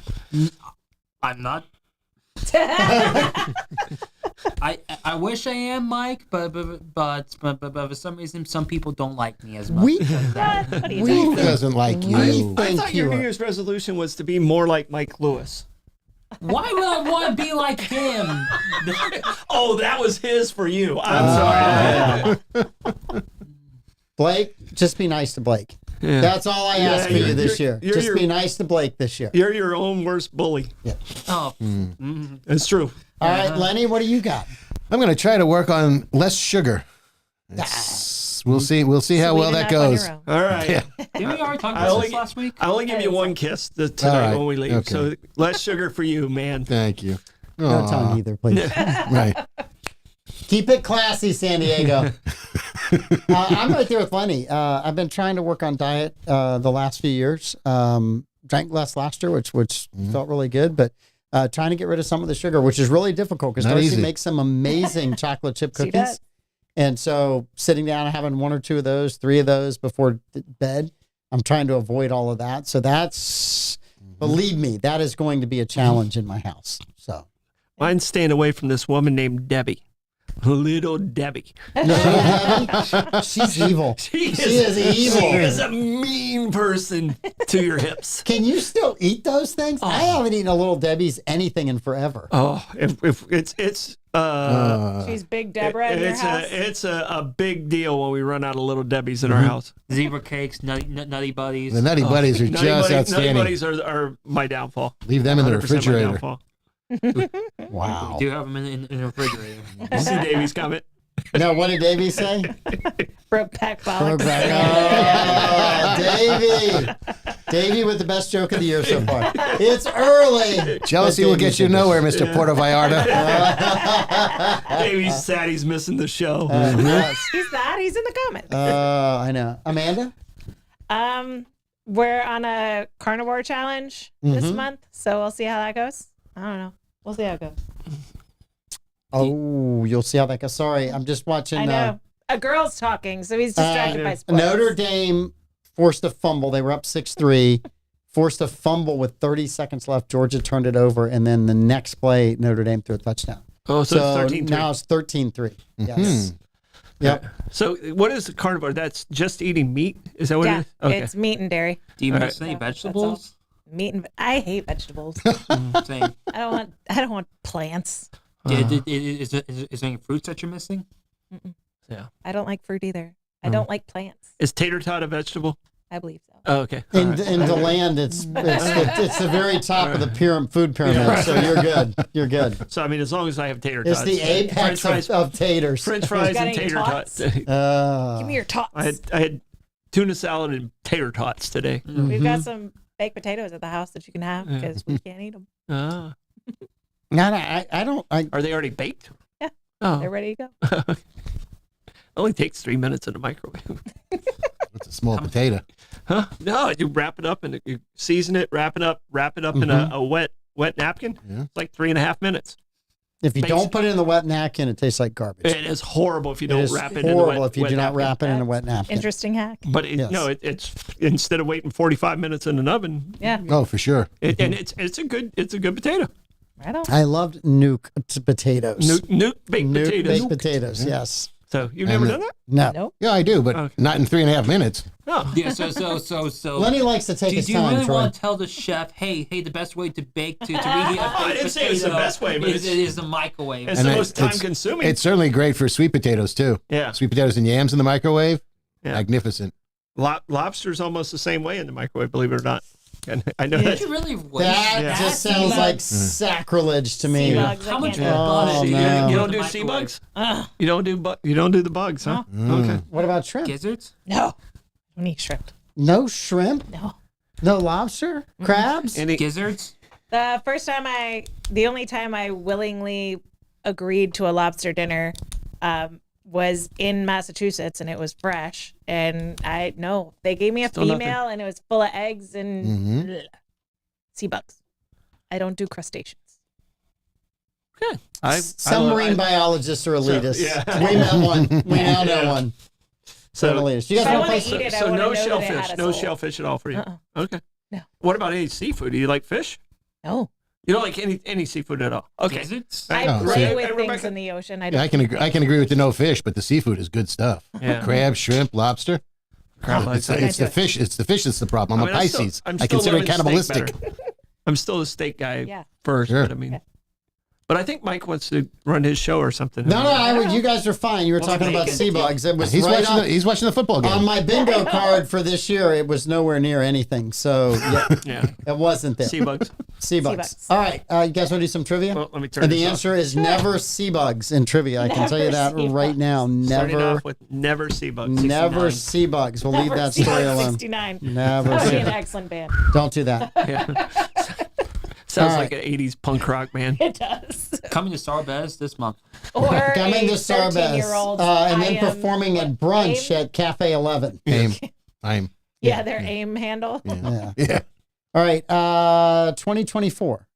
I'm not. I wish I am, Mike, but for some reason, some people don't like me as much. We What do you We- think? Who doesn't like We you? I think thought your you New are. Year's resolution was to be more like Mike Lewis. Why would I want to be like him? Oh, that was his for you. I'm sorry. Blake, just be nice to Blake. Yeah. That's all I ask for you're- you this year. you're Just your- be nice to Blake this year. You're your own worst bully. Oh, It's true. All right, Lenny, what do you got? I'm going to try to work on less sugar. We'll see how well Sweeten that up on your goes. own. All right. Yeah. didn't we already talk I about only this last week? I only give you one kiss tonight All right. when we leave. Okay. So less sugar for you, man. Thank you. No Aw, tongue either, please. Right. Keep it classy, San Diego. I'm right there with Lenny. I've been trying to work on diet the last few years. Drank less last year, which felt really good, but trying to get rid of some of the sugar, which is really difficult because Not Darcy easy. makes makes some amazing chocolate chip She cookies. does. And so sitting down and having one or two of those, three of those before bed, I'm trying to avoid all of that. So that's, believe me, that is going to be a challenge in my house. So. Mine's staying away from this woman named Debbie. Little Debbie. No, she's evil. She is evil. She is a mean person to your hips. Can you still eat those things? I haven't eaten a Little Debbie's anything in forever. Oh, if it's She's Big Deborah in your house. it's a big deal when we run out of Little Debbie's in our house. Zebra cakes, nutty buddies. The Nutty Buddies are just Nutty outstanding. Buddies are my downfall. Leave them in the 100% my refrigerator. downfall. Wow. We do have them in the refrigerator. You see Davey's comment? No, what did Davey say? Brokeback Bollock. Oh, Davey. Davey with the best joke of the year so far. It's early. Jealousy But will Davey get you did nowhere, Mr. Porto Vallarta. Davey's sad he's missing the show. Yes. He's that. He's in the comments. I know. Amanda? We're on a carnivore challenge this month, so we'll see how that goes. I don't know. We'll see how it goes. Oh, you'll see how that goes. Sorry, I'm just watching. I know. A girl's talking, so he's distracted by sports. Notre Dame forced a fumble. They were up 6-3. Forced a fumble with 30 seconds left. Georgia turned it over, and then the next play, Notre Dame threw a touchdown. Oh, so it's 13-3. Now it's 13-3. Yes. Yep. So what is the carnivore? That's just eating meat? Is that what Yeah, it is? Okay. it's meat and dairy. Do you All miss right. any That's vegetables? Meat and I hate vegetables. Same. I don't want plants. Is there any fruits that you're missing? Yeah. I don't like fruit either. I don't like plants. Is tater tot a vegetable? I believe so. Oh, okay. All In right. the land, it's the very top of the food pyramid. So you're good. You're good. So I mean, as long as I have tater It's tots, the apex French fries, of taters. French fries got and any tater tots? tots. Give me your tots. I had tuna salad and tater tots today. We've got some baked potatoes at the house that you can have because we can't eat them. Ah. No, I don't. Are they already baked? Yeah. Oh, They're ready to go. only takes 3 minutes in the microwave. It's a small potato. Huh? No, you wrap it up and you season it, wrap it up in a wet napkin. Yeah. It's like 3.5 minutes. If you don't put it in the wet napkin, it tastes like garbage. It is horrible if you It don't is wrap it in the horrible wet if you do not napkin. wrap it in a wet napkin. Interesting hack. But Yes. it's instead of waiting 45 minutes in an oven, Yeah. Oh, for sure. and it's a good potato. Right on. I loved nuke potatoes. Nuke baked Nuke potatoes. baked potatoes. Yes. So you've never done that? No. Nope. Yeah, I do, but Okay. not in 3.5 minutes. No. Yeah. So. Lenny likes to take Do his you time. really Troy. want to tell the chef, hey, the best way to bake to reheat a I baked didn't say it was the potato best way, but is it's- the microwave. It's And the it- most time consuming. It's certainly great for sweet potatoes, too. Yeah. Sweet potatoes and yams in the microwave. Yeah. Magnificent. Lobster's almost the same way in the microwave, believe it or not. And I know Did that. you really waste That Yeah. just Sea sounds bugs. like sacrilege to me. Sea bugs, How I much can't do. butter Oh, do no. you You put don't in do the sea microwave? bugs? Ugh, You don't do the bugs, huh? Okay. What about shrimp? Gizzards? no. I need shrimp. No shrimp? No. No lobster? Crabs? Any Gizzards? The only time I willingly agreed to a lobster dinner was in Massachusetts, and it was fresh. And they gave me a Still nothing. female, and it was full of eggs and bleh. Sea bugs. I don't do crustaceans. Okay. Some marine biologists are elitists. yeah. We met one. We now know one. So, Elitist. You guys If I want to wanna play? eat it, I so wanna no know that it shellfish. had a No soul. shellfish at all for you. Uh-uh. Okay. No. What about any seafood? Do you like fish? No. You don't like any seafood at all? Okay. Gizzards? I Oh, play see. with Hey, things Rebecca. in the ocean. Yeah, I can agree with the no fish, but the seafood is good stuff. Yeah. Crab, shrimp, lobster. Crab, It's the fish. It's the fish that's the problem. I'm a Pisces. I'm I consider it loving steak cannibalistic. better. I'm still a steak guy Yeah. first, Sure. but I mean, but I think Mike wants to run his show or something. No. You guys are fine. You were talking about bacon. sea bugs. It was He's right watching the football game. on my bingo card for this year. It was nowhere near anything. So yeah, Yeah. it wasn't there. Sea bugs. Sea bugs. bugs. All right. You guys want to do some trivia? Well, let me turn And the this off. answer is never sea bugs in trivia. I can tell you that Never sea right bugs. now. Starting Never, off with never sea bugs. never 69. sea bugs. We'll leave Never that seen story it. alone. 69. Never That would sea be an bugs. excellent band. Don't do that. Yeah. Sounds All like an 80s punk rock band. It does. Coming to Starbez this month. Or Coming a to Starbest. 13-year-old. And then I am- performing at brunch AIM? at Cafe 11. I'm. Yeah, their AIM handle. Yeah. Yeah. All right. 2024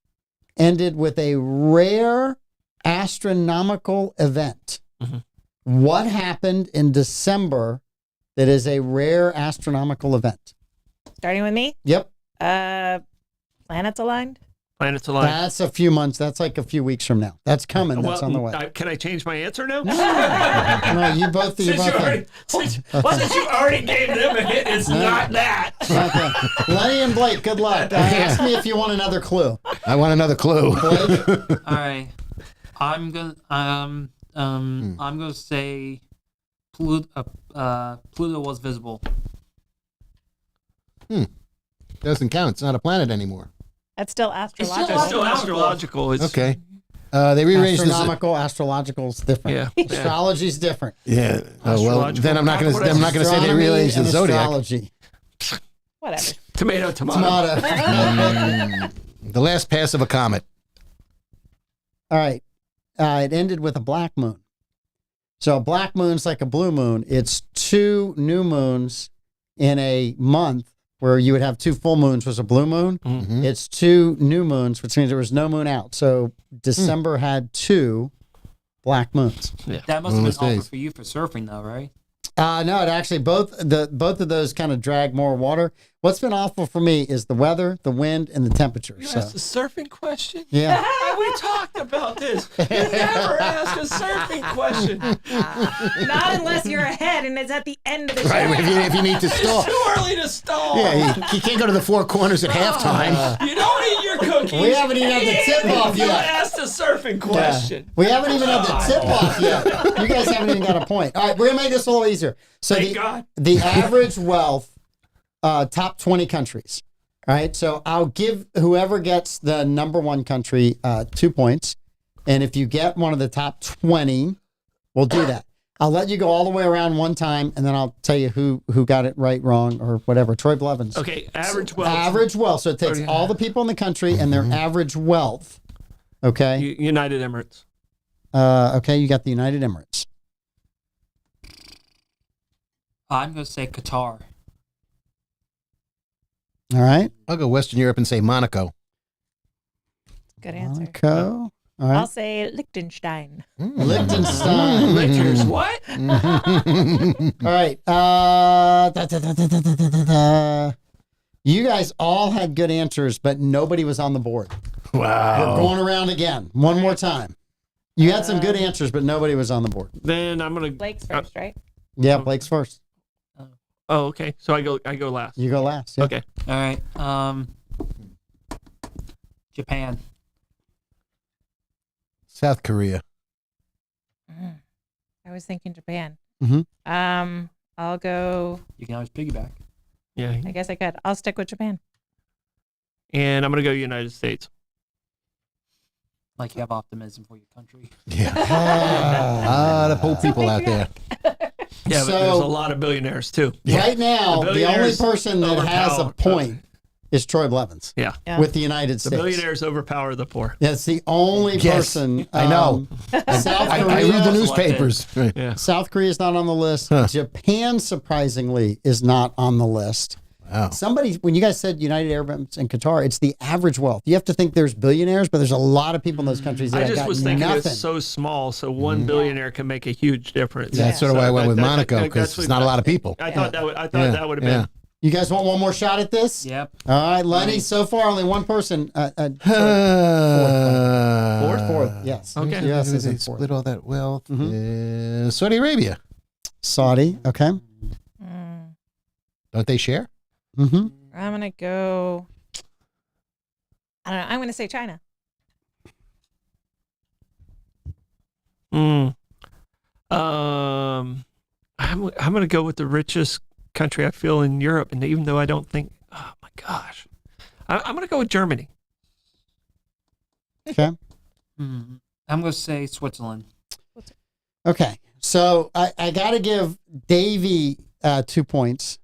ended with a rare astronomical event. Mhm. What happened in December that is a rare astronomical event? Starting with me. Yep. Planets aligned. Planets alive. That's a few months. That's like a few weeks from now. That's coming. That's on the way. Can I change my answer now? No, you both. Since you already gave them a hit, it's not that. Okay. Lenny and Blake, good luck. Ask me if you want another clue. I want another clue. Blake? All right. I'm gonna say Pluto was visible. Doesn't count. It's not a planet anymore. That's still astrological. It's still astrological. It's, Okay. They rearranged this. Astrological is different. Yeah. Astrology's different. Yeah. Oh, well, Astrological. then I'm not going to. I'm not going to say they Astronomy rearranged the and zodiac. Astrology. Whatever. Tomato. Tomato. The last pass of a comet. All right. It ended with a black moon. So a black moon's like a blue moon. It's 2 new moons in a month where you would have 2 full moons was a blue moon. Mhm. It's 2 new moons, which means there was no moon out. So December had 2 black moons. That must have been Those awful days. for you for surfing, though, right? No, it actually both of those kind of drag more water. What's been awful for me is the weather, the wind, and the temperature. You So asked a surfing question? yeah. We talked about this. You never ask a surfing question. Not unless you're ahead and it's at the end of the show. Right. If you need to stall. It's too early to stall. Yeah. You can't go to the 4 corners at halftime. You don't eat your cookies. We haven't even had the tip off You yet. asked a surfing question. We haven't even had the tip off yet. You guys haven't even got a point. All right, we're gonna make this a little easier. So Thank God. the average wealth, top 20 countries. All right, so I'll give whoever gets the number 1 country 2 points, and if you get one of the top 20, we'll do that. I'll let you go all the way around one time, and then I'll tell you who got it right, wrong, or whatever. Troy Blevins. Okay, average wealth. Average wealth. So it takes all the people in the country and their average wealth. Okay. United Emirates. Okay, you got the United Emirates. I'm gonna say Qatar. All right. I'll go Western Europe and say Monaco. Good answer. Monaco. All right. I'll say Liechtenstein. Liechtenstein. Richards, what? All right. You guys all had good answers, but nobody was on the board. We're Wow. going around again. One more time. You had some good answers, but nobody was on the board. Then I'm gonna. Blake's first, right? Yeah, Blake's first. Oh, okay. So I go last. You go last. Yeah. Okay. All right. Japan. South Korea. I was thinking Japan. Mhm. I'll go. You can always piggyback. Yeah. I guess I could. I'll stick with Japan. And I'm gonna go United States. Like you have optimism for your country. Yeah. The poor people out there. Yeah, but So- there's a lot of billionaires too. Right now, The the only billionaires person that has a overpower- point is Troy Blevins Yeah. Yeah. with the United The States. billionaires overpower the poor. That's the only Yes, person. I know. South I Korea. read the newspapers. Right. Yeah. South Korea is not on the list. Japan, surprisingly, is not on the list. Wow. Somebody, when you guys said United Arab Emirates and Qatar, it's the average wealth. You have to think there's billionaires, but there's a lot of people in those countries that I just got was thinking nothing. it's so small, so one billionaire can make a huge difference. That's sort of why I went with that- Monaco, that- because that's it's what- not a lot of people. I thought that would. I thought Yeah, that would have yeah. been. You guys want one more shot at this? Yep. All right, Lenny. So far, only one person. Fourth, yes. Okay. Yes, is They in fourth. split all that wealth. Saudi Arabia. Saudi. Okay. Don't they share? Mm-hmm. I'm gonna go. I don't know. I'm gonna say China. I'm gonna go with the richest country I feel in Europe, and even though I don't think, oh my gosh, I'm gonna go with Germany. Okay. I'm gonna say Switzerland. Okay. So I got to give Davey 2 points.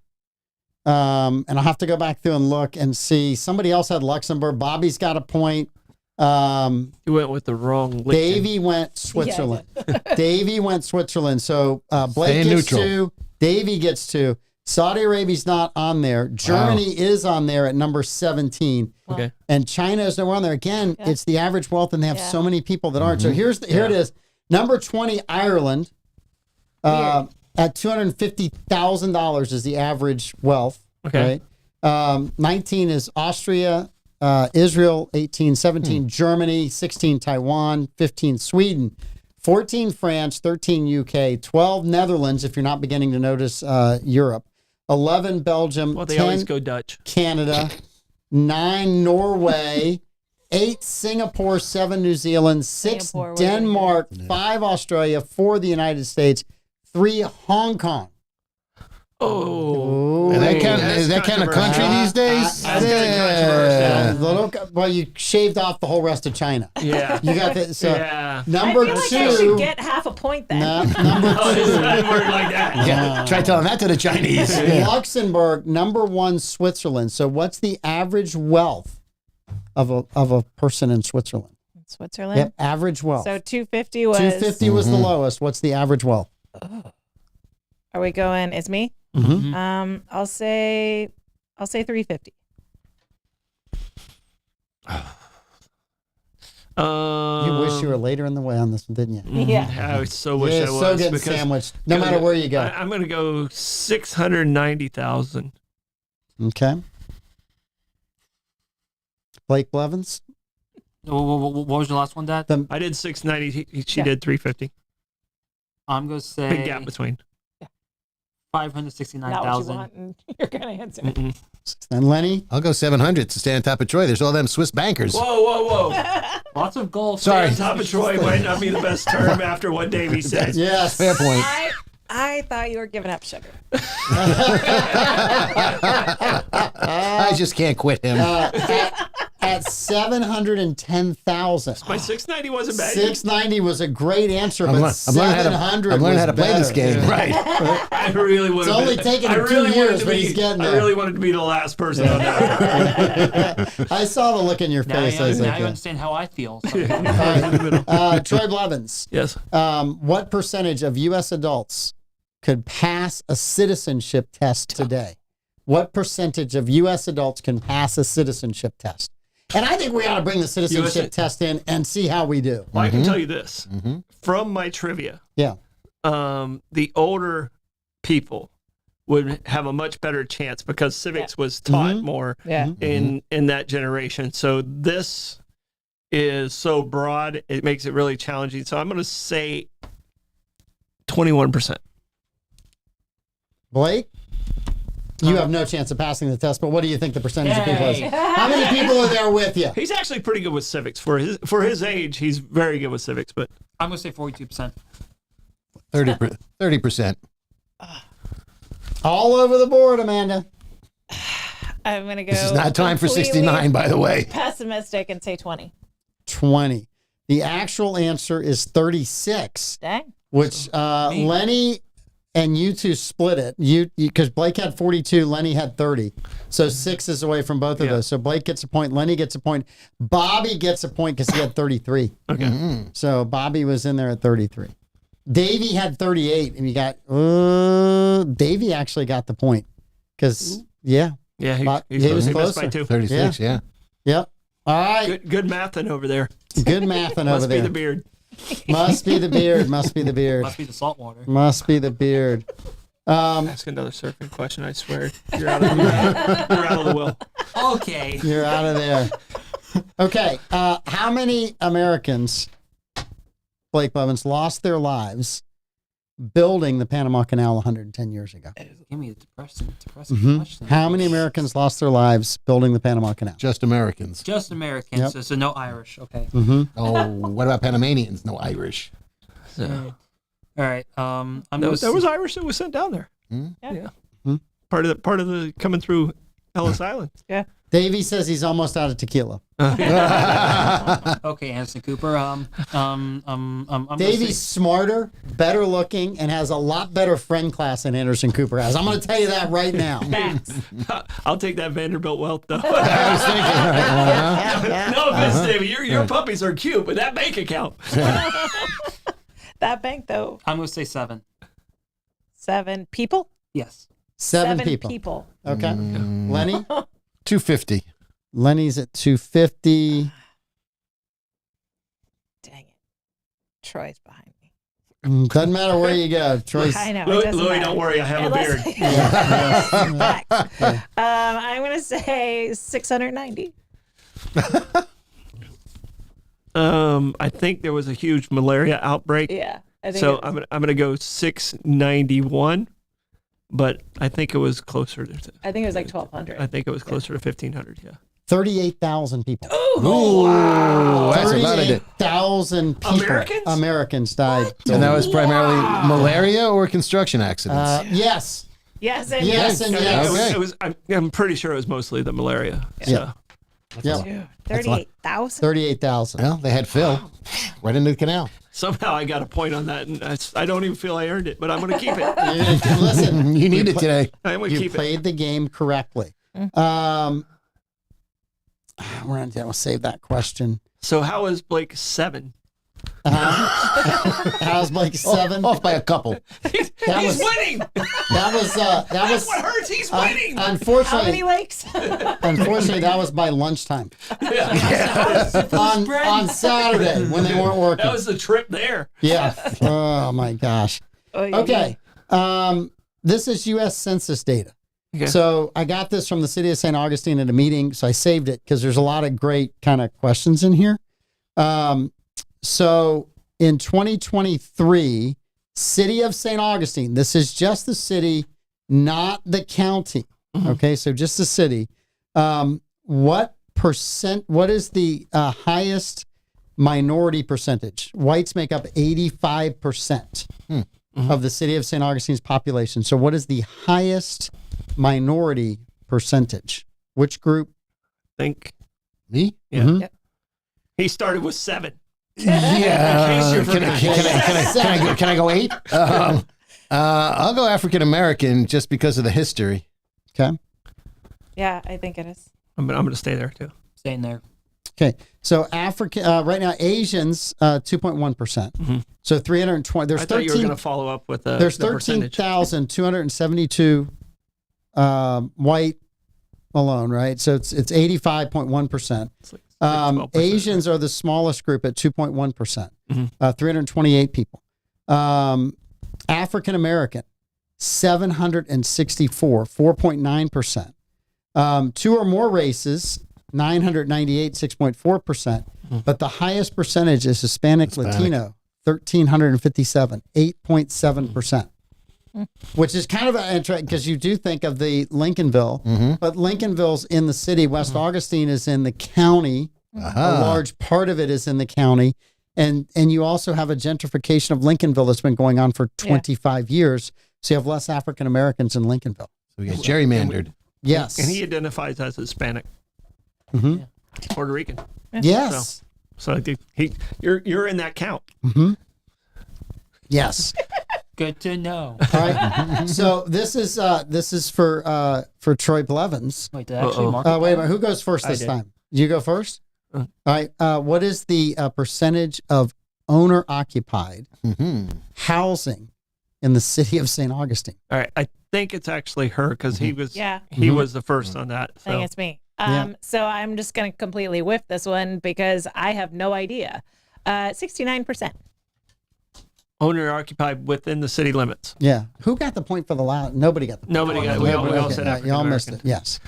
And I'll have to go back through and look and see. Somebody else had Luxembourg. Bobby's got a point. You went with the wrong. Lichten. Davey went Switzerland. Davey went Switzerland. So Blake Staying gets neutral. 2. Davey gets 2. Saudi Arabia's not on there. Germany is on there at number 17. Okay. And China is nowhere on there. Again, Yeah. it's the average wealth, and they have Yeah. so many people that aren't. So here it is. Number 20, Ireland. At $250,000 is the average wealth. Okay. Right? 19 is Austria, Israel, 18, 17 Germany, 16 Taiwan, 15 Sweden, 14 France, 13 UK, 12 Netherlands, if you're not beginning to notice Europe, 11 Belgium, Well, they 10 always go Dutch. Canada, 9 Norway, 8 Singapore, 7 New Zealand, 6 Singapore, we're Denmark, 5 Australia, 4 the United States, 3 Hong Kong. Oh, Is that Hey, kind of, that's is that kind of country controversial. these days? That's kinda controversial. Well, you shaved off the whole rest of China. Yeah. You got the so Yeah. number I feel like I 2. should get half a point then. Number Oh, it 2. doesn't work like that. Yeah, try telling that to the Chinese. Yeah. Luxembourg, number 1, Switzerland. So what's the average wealth of a person in Switzerland? Switzerland. Yep, average wealth. So 250 was. 250 was the lowest. What's the average wealth? Are we going? It's me. I'll say 350. You wish you were later in the way on this one, didn't you? Yeah. I so wish Yeah, I was. so getting because- sandwiched, no matter where you go. I'm going to go 690,000. Okay. Blake Blevins. What was your last one, Dad? I did 690. She Yeah. did 350. I'm gonna say Big gap between. Not what you 569,000. want, and you're gonna answer. And Lenny. I'll go 700 to stay on top of Troy. There's all them Swiss bankers. Whoa, whoa. Lots of gold. Sorry. Top of Troy might not be the best term after what Davey said. Yes. Fair point. I thought you were giving up sugar. I just can't quit him. At 710,000. My 690 wasn't bad. 690 was a great answer, but I'm learning 700 I'm learning was how to play this better. game. Right. I really would. It's only taken him 2 years, but he's getting I there. really wanted to be the last person on that. I saw the look in your Now, face. I was now like, you understand how I feel. Troy Blevins, Yes. what percentage of U.S. adults could pass a citizenship test today? What percentage of U.S. adults can pass a citizenship test? And I think we ought to bring the citizenship test in and see how we do. Well, I can tell you this from my trivia. Yeah. The older people would have a much better chance because civics was taught more in that generation. So this is so broad, it makes it really challenging. So I'm going to say 21%. Blake, you have no chance of passing the test, but what do you think the percentage of people is? How many people are there with you? He's actually pretty good with civics for his age. He's very good with civics, but I'm gonna say 42%. 30%. All over the board, Amanda. I'm gonna go. This is not time for 69, by the way. Pessimistic and say 20. 20. The actual answer is 36, Dang. which Lenny and you two split it. You because Blake had 42, Lenny had 30. So 6 is away from both of those. So Blake gets a point, Lenny gets a point, Bobby gets a point because he had 33. okay. So Bobby was in there at 33. Davey had 38, and you got Davey actually got the point because Yeah, he was he missed closer. by 2. 36, yeah. Yep. All right. Good mathing over there. Good mathing over Must be there. the beard. Must be the beard. Must be the beard. Must be the salt water. Must be the beard. Ask another surfing question. I swear you're out of the will. Okay. You're out of there. Okay. How many Americans, Blake Blevins, lost their lives building the Panama Canal 110 years ago? Give me a depressing question. How many Americans lost their lives building the Panama Canal? Just Americans. Just Americans. Yep. So no Irish. Okay. Oh, what about Panamanians? No Irish. So, All right. I'm there gonna was Irish that was sent down there. Yeah. Part of the coming through Ellis Island. Yeah. Davey says he's almost out of tequila. Okay, Anderson Cooper. I'm gonna Davey's say- smarter, better looking, and has a lot better friend class than Anderson Cooper has. I'm going to tell you that right now. Facts. I'll take that Vanderbilt wealth though. I was thinking, right, No offense, Davey. Your puppies are cute, but that bank account. That bank, though, I'm gonna say 7. 7 people? Yes. Seven people. Okay. Lenny? 250. Lenny's at 250. Dang it. Troy's behind me. Doesn't matter where you go. Troy's. I know. it Louis, doesn't matter. don't worry. I have a beard. Facts. I'm going to say 690. I think there was a huge malaria outbreak. Yeah. I think So it I'm gonna go 691, but I think it was closer to. I think it was like 1,200. I think it was closer to 1,500. Yeah. 38,000 people. Ooh, that's a lot of it. 38,000 people. Americans? Died. And that was primarily malaria or construction accidents? Yes. Yes, and Yes, and yes. Okay. It was. I'm pretty sure it was mostly the malaria. Yeah. Yep. Dude, 38,000? 38,000. Well, they had Phil right into the canal. Somehow I got a point on that, and I don't even feel I earned it, but I'm going to keep it. Listen, You need it today. I'm going to you keep it. played the game correctly. We'll save that question. So how is Blake 7? How's Blake 7? Off by a couple. He's was- winning. That was That's what hurts. He's winning. How many unfortunately, lakes? that was by lunchtime Yeah. on Saturday when they weren't working. That was the trip there. Yeah. Oh my gosh. Okay. This is U.S. Census data. Okay. So I got this from the city of St. Augustine at a meeting, so I saved it because there's a lot of great kind of questions in here. So in 2023, city of St. Augustine, this is just the city, not the county. Okay, so just the city. What is the highest minority percentage? Whites make up 85% of the city of St. Augustine's population. So what is the highest minority percentage? Which group? Think. Me? Yeah. Mhm. He started with 7. Yeah. you're Can I go 8? I'll go African American just because of the history. Okay. Yeah, I think it is. I'm going to stay there too. Staying there. Okay. So African right now Asians 2.1%. So 320. There's I thought you were 13. going to follow up with There's the percentage. 13,272 white alone, right? So it's 85.1%. 12%. Asians are the smallest group at 2.1%, 328 people. African American, 764, 4.9%. Two or more races, 998, 6.4%. But the highest percentage is Hispanic. Latino, 1,357, 8.7%. Which is kind of interesting because you do think of the Lincolnville, but Lincolnville's in the city. West Augustine is in the county. A large part of it is in the county. And you also have a gentrification of Lincolnville that's been going on for 25 years. So you have less African Americans in Lincolnville. So we get gerrymandered. Yes. And he identifies as Hispanic. Puerto Rican. Yes. So you're in that count. Yes. Good to know. All right. So this is for Troy Blevins. Wait, did I actually mark Wait a minute. Who goes first this did. time? You go first? All right. What is the percentage of owner-occupied housing in the city of St. Augustine? All right. I think it's actually her because he was Yeah. he was the first on that. I think it's me. So I'm just going to completely whiff this one because I have no idea. 69%. Owner occupied within the city limits. Yeah. Who got the point for the loud? Nobody got the point. Nobody got it. We all said African Y'all missed it. American. Yes.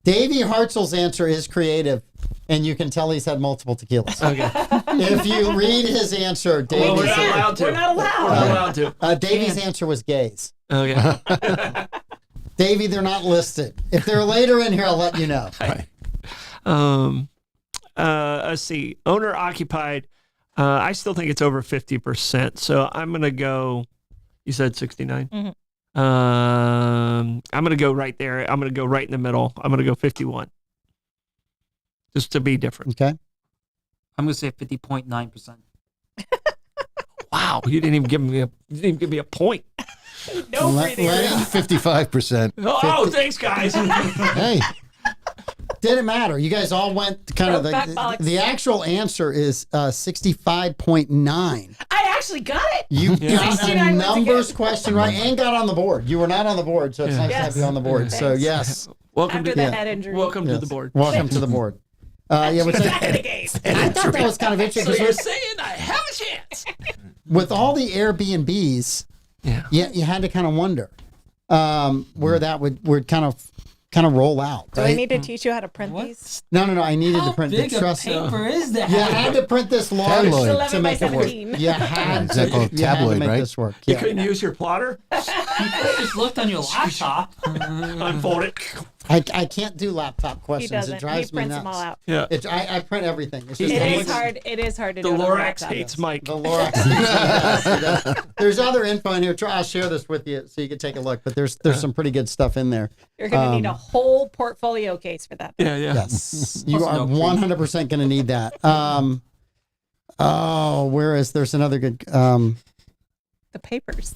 Davey Hartzell's answer is creative, and you can tell he's had multiple tequilas. Okay. If you read his answer, Well, we're Davey's, not allowed to. We're not allowed. We're not allowed to. Davey's answer was gays. Okay. Davey, they're not listed. If they're later in here, I'll let you know. Let's see. Owner occupied. I still think it's over 50%. So I'm going to go, you said 69? I'm going to go right there. I'm going to go right in the middle. I'm going to go 51. Just to be different. Okay. I'm going to say 50.9%. Wow. You didn't even give me a point. No Let- breathing let- room. 55%. Oh, thanks, guys. Hey, Didn't matter. You guys all went kind of Throwback bollocks. the actual answer is 65.9. I actually got it. You got 69 a wins numbers again. question right and got on the board. You were not on the board, so it's nice to have Yes. you on the board. So Thanks. yes, Welcome After to the head injury. welcome to Yes. the board. welcome to the board. Yeah, which Back in the game. I thought that was kind of interesting So you're because saying I have a chance? with all the Airbnbs, Yeah. you had to kind of wonder where that would kind of roll out. Do I Right? need to teach you how to print these? No. I needed How to print the big a trust. paper is that? You had to print this large Tabloid. to 11 by make it work. 17. You had Is that to, called you had to tabloid, make right? this work. You Yeah. couldn't use your plotter? You just looked on your laptop. Unfold it. I can't do laptop He questions. doesn't. It He drives me prints nuts. them all out. Yeah. I print everything. It's just It how is much- hard. It is hard to The do. it on a Lorax laptop. hates Mike. The Lorax. Yes, it does. There's other info in here. I'll share this with you so you can take a look. But there's some pretty good stuff in there. You're going to need a whole portfolio case for that. Yeah. Yes, you Plus are no 100% going to need that. There's another good. The papers.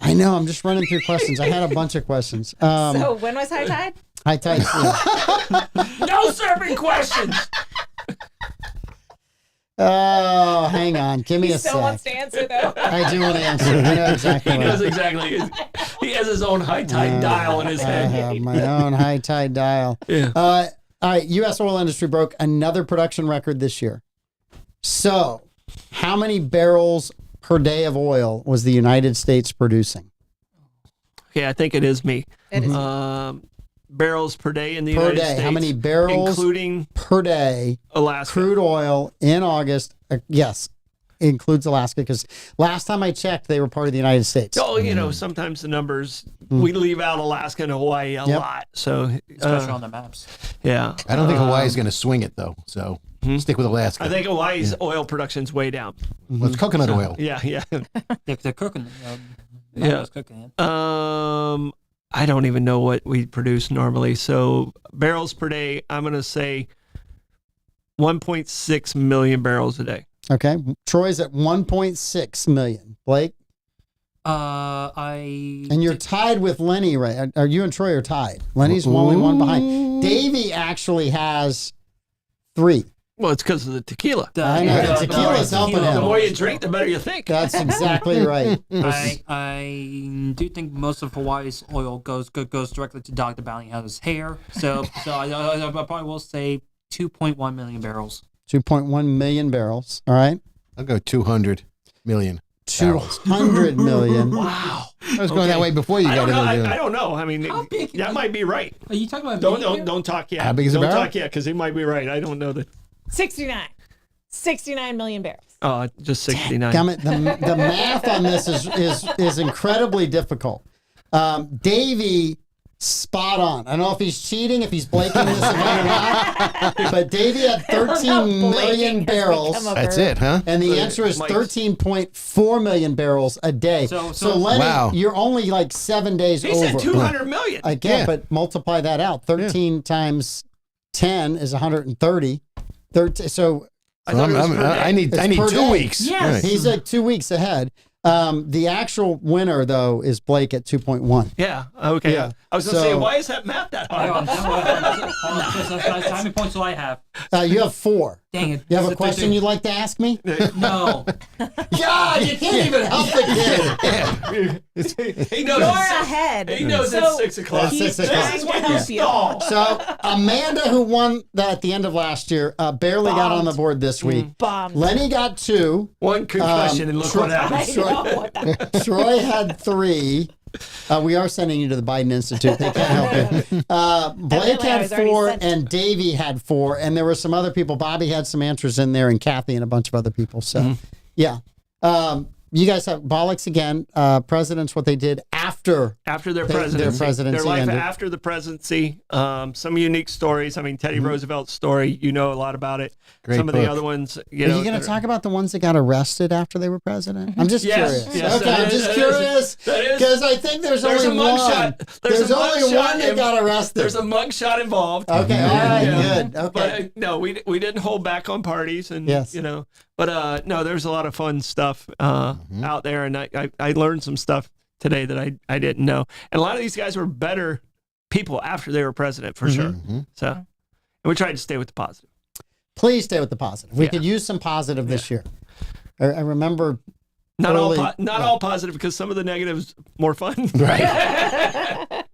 I know. I'm just running through questions. I had a bunch of questions. So when was High Tide? High tide. No serving questions. Oh, hang on. Give me He a still sec. wants to answer though. I do want to answer. I know exactly He what. knows exactly. He has his own high tide dial in his I head. have my own high tide dial. Yeah. All right. U.S. oil industry broke another production record this year. So, how many barrels per day of oil was the United States producing? Okay, I think it is me. It is. Barrels per day in the Per United day. States. How many barrels including per day Alaska? crude oil in August? Yes, includes Alaska because last time I checked, they were part of the United States. Oh, sometimes the numbers we leave out Alaska and Hawaii a Yep. lot. So, Especially on the maps. yeah, I don't think Hawaii's going to swing it though. So stick with Alaska. I think Hawaii's oil production's way down. Well, it's coconut oil. Yeah. They're cooking. Yeah. Cooking it. I don't even know what we produce normally. So barrels per day, I'm going to say 1.6 million barrels a day. Okay. Troy's at 1.6 million. Blake? And you're tied with Lenny, right? Are you and Troy are tied? Lenny's only one behind. Davey actually has 3. Well, it's because of the tequila. I know. The tequila's helping The him. more you drink, the better you think. That's exactly right. I do think most of Hawaii's oil goes directly to Dr. Bountyhouse's hair. So I probably will say 2.1 million barrels. 2.1 million barrels. All right. I'll go 200 million. 200 million. Wow. I was going that way before you I got don't know. into I it. don't know. I mean, How big- that might be right. Are you talking about? Don't talk yet. How big is a don't barrel? talk yet because he might be right. I don't know that. 69 million barrels. Oh, just 69. Gummit, the math on this is incredibly difficult. Davey, spot on. I don't know if he's cheating, if he's blanking this event or not, but Davey had 13 million barrels. That's it, huh? And the answer is Mike's- 13.4 million barrels a day. So Lenny, Wow. you're only like 7 days He over. said 200 million. I get, Yeah. but multiply that out. 13 times 10 is 130. 13, so I thought it was per day. I need It's per 2 day. weeks. Yes. Right. he's like 2 weeks ahead. The actual winner, though, is Blake at 2.1. Yeah. Okay. Yeah. I was going to So- say, why is that math that Hold on, high? how many points do I have? You have 4. Dang it. You have a question you'd like to ask me? No. God, you can't even help the kid. He knows. You're it's- ahead. He knows So it's 6 o'clock. It's he's 6 o'clock. This is trying when to you help you. stall. So Amanda, who won that at the end of last year, barely got on the board this week. Bombed. Lenny got 2. One concussion and look what I happened. know what the Troy had 3. We are sending you to the Biden Institute. They can't help you. Blake Evidently, I had was already 4, sent. and Davey had 4, and there were some other people. Bobby had some answers in there, and Kathy and a bunch of other people. So, yeah. You guys have Bollocks again. Presidents, what they did after. After their Their presidency. presidency Their life ended. after the presidency. Some unique stories. I mean, Teddy Roosevelt's story, you know a lot about it. Great Some of book. the other ones, you Are know. you going that to are- talk about the ones that got arrested after they were president? I'm just Yes, curious. yes, Okay, that I'm is- just that curious is- that is- because I think there's There's a only one. mugshot. There's a only mugshot one that in- got arrested. There's a mugshot involved. Okay, all right, Yeah. good. Okay. But no, we didn't hold back on parties, and Yes. you know. But no, there's a lot of fun stuff out there, and I learned some stuff today that I didn't know. And a lot of these guys were better people after they were president, for sure. So, and we tried to stay with the positive. Please stay with the positive. We Yeah. could use some positive this year. I remember. Not early- all positive, because some of the negatives more fun. Right.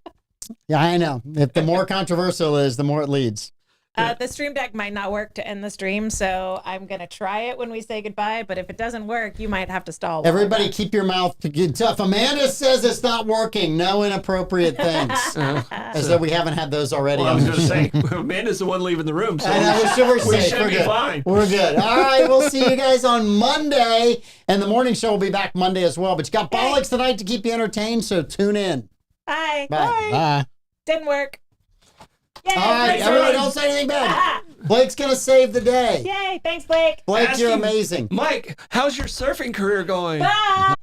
Yeah, I know. If the more controversial it is, the more it leads. The stream deck might not work to end the stream, so I'm going to try it when we say goodbye. But if it doesn't work, you might have to stall. a while. Everybody keep your mouth tough. Amanda says it's not working. No inappropriate things. As though we haven't had those already. Well, I on was the going to say, Amanda's the one leaving the room, so I know, we're we safe. should We're be good. fine. We're good. All right, we'll see you guys on Monday. And the morning show will be back Monday as well. But you got Bollocks tonight to keep you entertained, so tune in. Bye. Bye. Bye. Didn't work. Yay, All right, Blake's everybody on. don't say anything bad. Blake's going to save the day. Yay, thanks, Blake. Blake, you're Asking- amazing. Mike, how's your surfing career going? Bye.